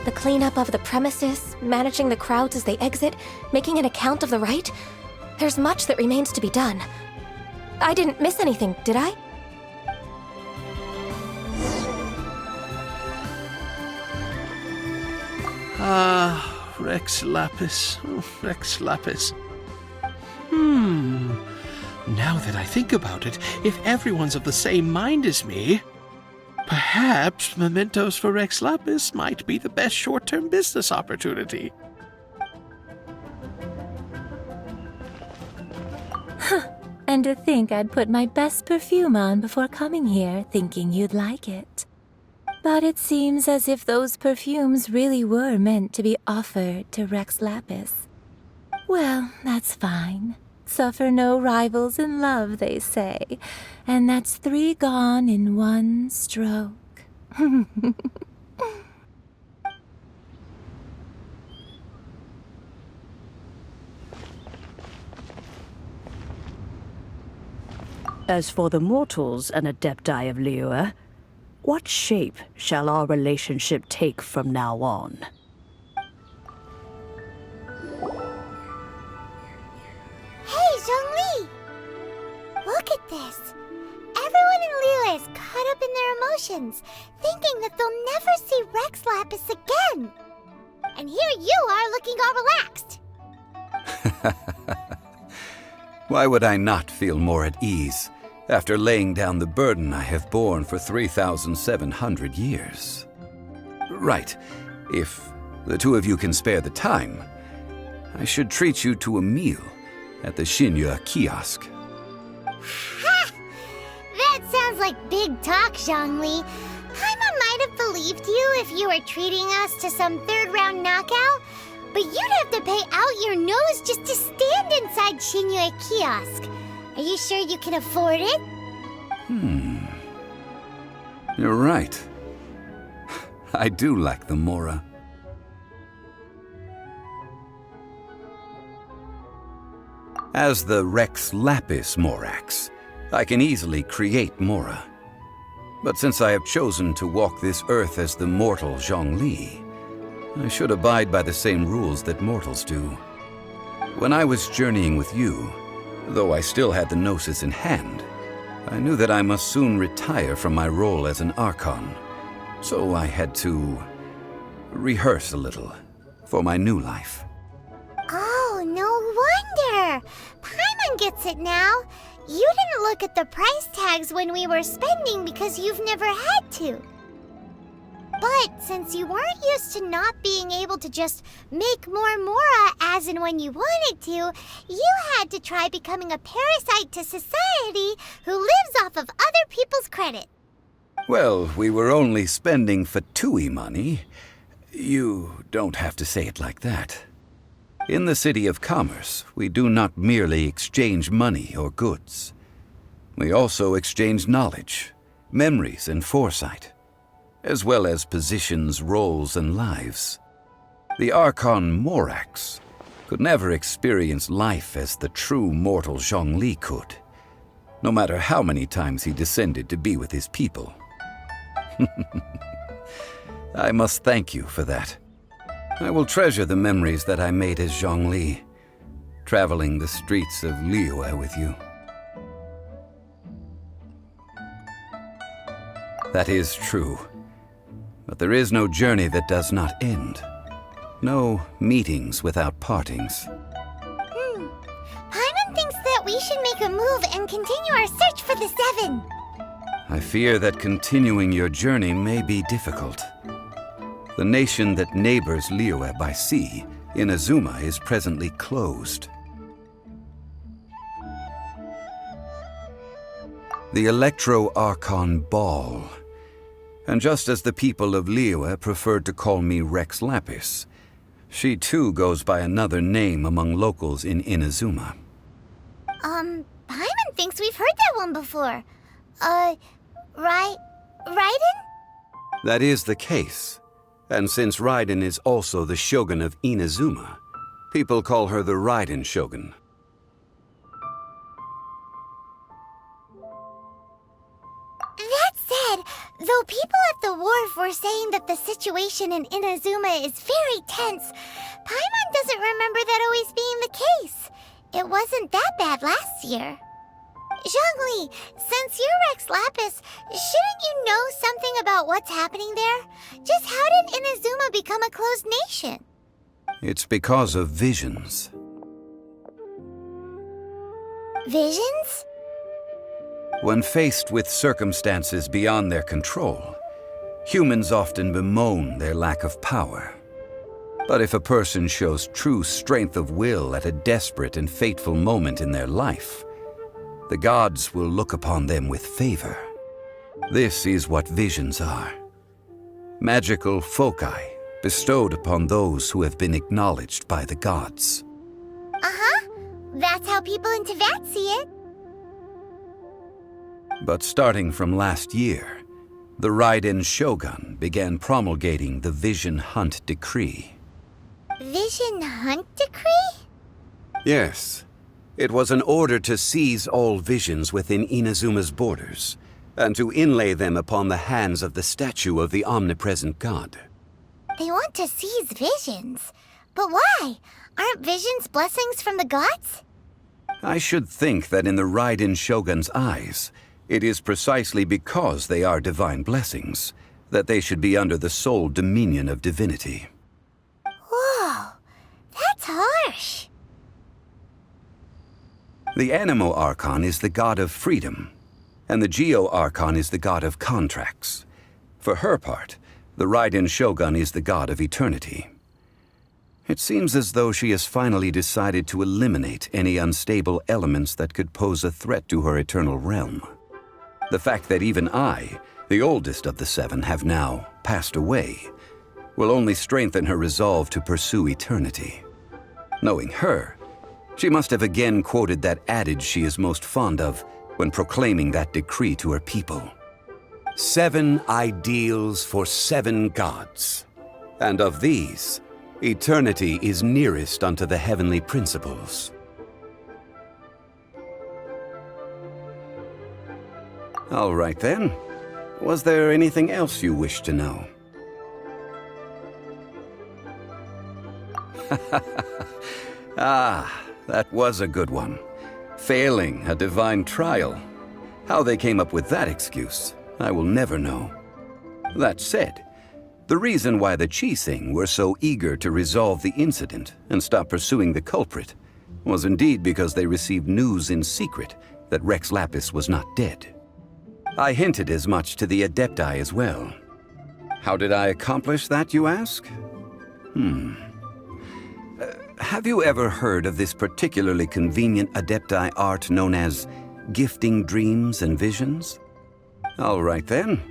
The cleanup of the premises, managing the crowds as they exit, making an account of the rite? There's much that remains to be done. I didn't miss anything, did I? Rex Lapis. Oh, Rex Lapis. Now that I think about it, if everyone's of the same mind as me, perhaps mementos for Rex Lapis might be the best short-term business opportunity. And to think I'd put my best perfume on before coming here, thinking you'd like it. But it seems as if those perfumes really were meant to be offered to Rex Lapis. Well, that's fine. Suffer no rivals in love, they say. And that's 3 gone in 1 stroke. As for the mortals and adepti of Liyue, what shape shall our relationship take from now on? Hey, Zhongli! Look at this! Everyone in Liyue is caught up in their emotions, thinking that they'll never see Rex Lapis again. And here you are looking all relaxed. Why would I not feel more at ease after laying down the burden I have borne for 3,700 years? Right. If the two of you can spare the time, I should treat you to a meal at the Xinyu kiosk. Ha! That sounds like big talk, Zhongli. Paimon might have believed you if you were treating us to some third-round knockout, but you'd have to pay out your nose just to stand inside Xinyu kiosk. Are you sure you can afford it? You're right. I do like the Mora. As the Rex Lapis Morax, I can easily create Mora. But since I have chosen to walk this earth as the mortal Zhongli, I should abide by the same rules that mortals do. When I was journeying with you, though I still had the Gnosis in hand, I knew that I must soon retire from my role as an Archon, so I had to rehearse a little for my new life. Oh, no wonder! Paimon gets it now. You didn't look at the price tags when we were spending because you've never had to. But since you weren't used to not being able to just make more Mora as and when you wanted to, you had to try becoming a parasite to society who lives off of other people's credit. Well, we were only spending Fatui money. You don't have to say it like that. In the City of Commerce, we do not merely exchange money or goods. We also exchange knowledge, memories, and foresight, as well as positions, roles, and lives. The Archon Morax could never experience life as the true mortal Zhongli could, no matter how many times he descended to be with his people. I must thank you for that. I will treasure the memories that I made as Zhongli, traveling the streets of Liyue with you. That is true. But there is no journey that does not end. No meetings without partings. Paimon thinks that we should make a move and continue our search for the Seven. I fear that continuing your journey may be difficult. The nation that neighbors Liyue by sea, Inazuma, is presently closed. The Electro-Archon Ball. And just as the people of Liyue preferred to call me Rex Lapis, she too goes by another name among locals in Inazuma. Paimon thinks we've heard that one before. Raiden? That is the case. And since Raiden is also the Shogun of Inazuma, people call her the Raiden Shogun. That said, though people at the wharf were saying that the situation in Inazuma is very tense, Paimon doesn't remember that always being the case. It wasn't that bad last year. Zhongli, since you're Rex Lapis, shouldn't you know something about what's happening there? Just how did Inazuma become a closed nation? It's because of visions. Visions? When faced with circumstances beyond their control, humans often bemoan their lack of power. But if a person shows true strength of will at a desperate and fateful moment in their life, the gods will look upon them with favor. This is what visions are. Magical foci bestowed upon those who have been acknowledged by the gods. Uh-huh. That's how people in Teyvat see it. But starting from last year, the Raiden Shogun began promulgating the Vision Hunt Decree. Vision Hunt Decree? Yes. It was an order to seize all visions within Inazuma's borders, and to inlay them upon the hands of the statue of the omnipresent god. They want to seize visions. But why? Aren't visions blessings from the gods? I should think that in the Raiden Shogun's eyes, it is precisely because they are divine blessings that they should be under the sole dominion of divinity. Whoa, that's harsh. The Animo Archon is the god of freedom, and the Geo Archon is the god of contracts. For her part, the Raiden Shogun is the god of eternity. It seems as though she has finally decided to eliminate any unstable elements that could pose a threat to her eternal realm. The fact that even I, the oldest of the seven, have now passed away, will only strengthen her resolve to pursue eternity. Knowing her, she must have again quoted that adage she is most fond of when proclaiming that decree to her people. 7 ideals for 7 gods, and of these, eternity is nearest unto the heavenly principles. All right then. Was there anything else you wish to know? Ah, that was a good one. Failing a divine trial. How they came up with that excuse, I will never know. That said, the reason why the Qixing were so eager to resolve the incident and stop pursuing the culprit was indeed because they received news in secret that Rex Lapis was not dead. I hinted as much to the Adepti as well. How did I accomplish that, you ask? Have you ever heard of this particularly convenient Adepti art known as gifting dreams and visions? All right then.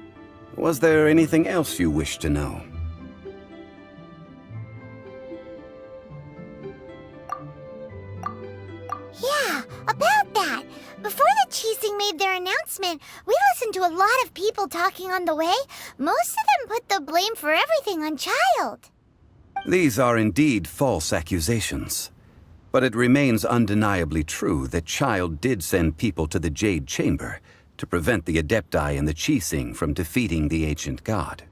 Was there anything else you wish to know? Yeah, about that. Before the Qixing made their announcement, we listened to a lot of people talking on the way. Most of them put the blame for everything on Child. These are indeed false accusations. But it remains undeniably true that Child did send people to the Jade Chamber to prevent the Adepti and the Qixing from defeating the ancient god.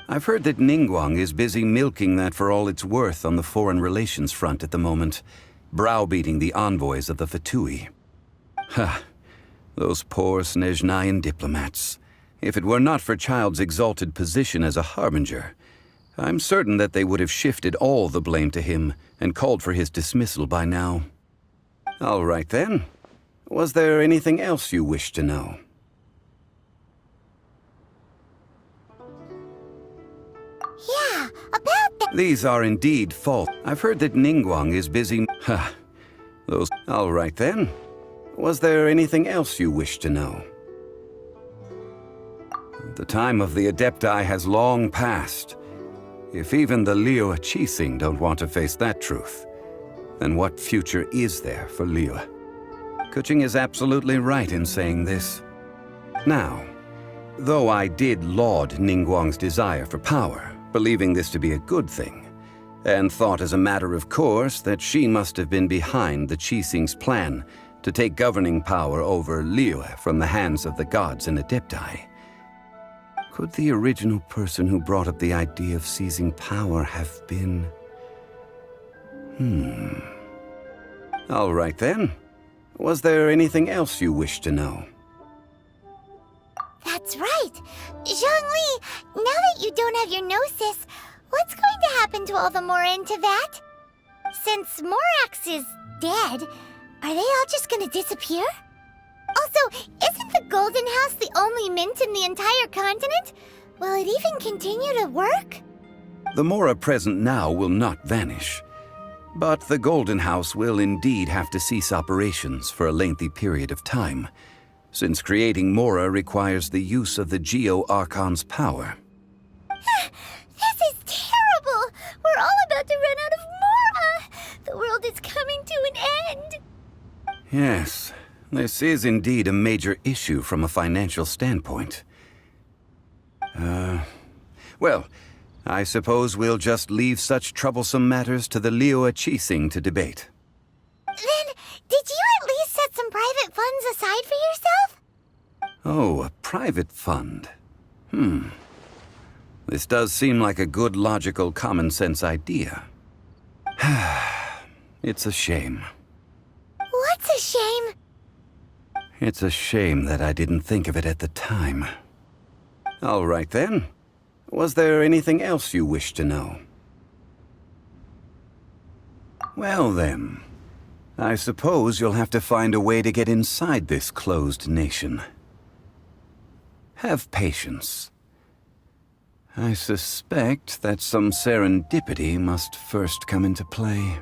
I've heard that Ningguang is busy milking that for all it's worth on the foreign relations front at the moment, browbeating the envoys of the Fatui. Ha! Those poor Snezhnayan diplomats. If it were not for Child's exalted position as a harbinger, I'm certain that they would have shifted all the blame to him and called for his dismissal by now. All right then. Was there anything else you wish to know? Yeah, about that. These are indeed false. I've heard that Ningguang is busy. Ha! Those. All right then. Was there anything else you wish to know? The time of the Adepti has long passed. If even the Liyue Qixing don't want to face that truth, then what future is there for Liyue? Kuching is absolutely right in saying this. Now, though I did laud Ningguang's desire for power, believing this to be a good thing, and thought as a matter of course that she must have been behind the Qixing's plan to take governing power over Liyue from the hands of the gods and Adepti, could the original person who brought up the idea of seizing power have been... All right then. Was there anything else you wish to know? That's right. Zhongli, now that you don't have your gnosis, what's going to happen to all the Mora in Teyvat? Since Morax is dead, are they all just gonna disappear? Also, isn't the Golden House the only mint in the entire continent? Will it even continue to work? The Mora present now will not vanish. But the Golden House will indeed have to cease operations for a lengthy period of time, since creating Mora requires the use of the Geo-Archon's power. This is terrible! We're all about to run out of Mora! The world is coming to an end! Yes, this is indeed a major issue from a financial standpoint. Well, I suppose we'll just leave such troublesome matters to the Liyue Qixing to debate. Then, did you at least set some private funds aside for yourself? Oh, a private fund. This does seem like a good, logical, common-sense idea. It's a shame. What's a shame? It's a shame that I didn't think of it at the time. All right then. Was there anything else you wish to know? Well then, I suppose you'll have to find a way to get inside this closed nation. Have patience. I suspect that some serendipity must first come into play.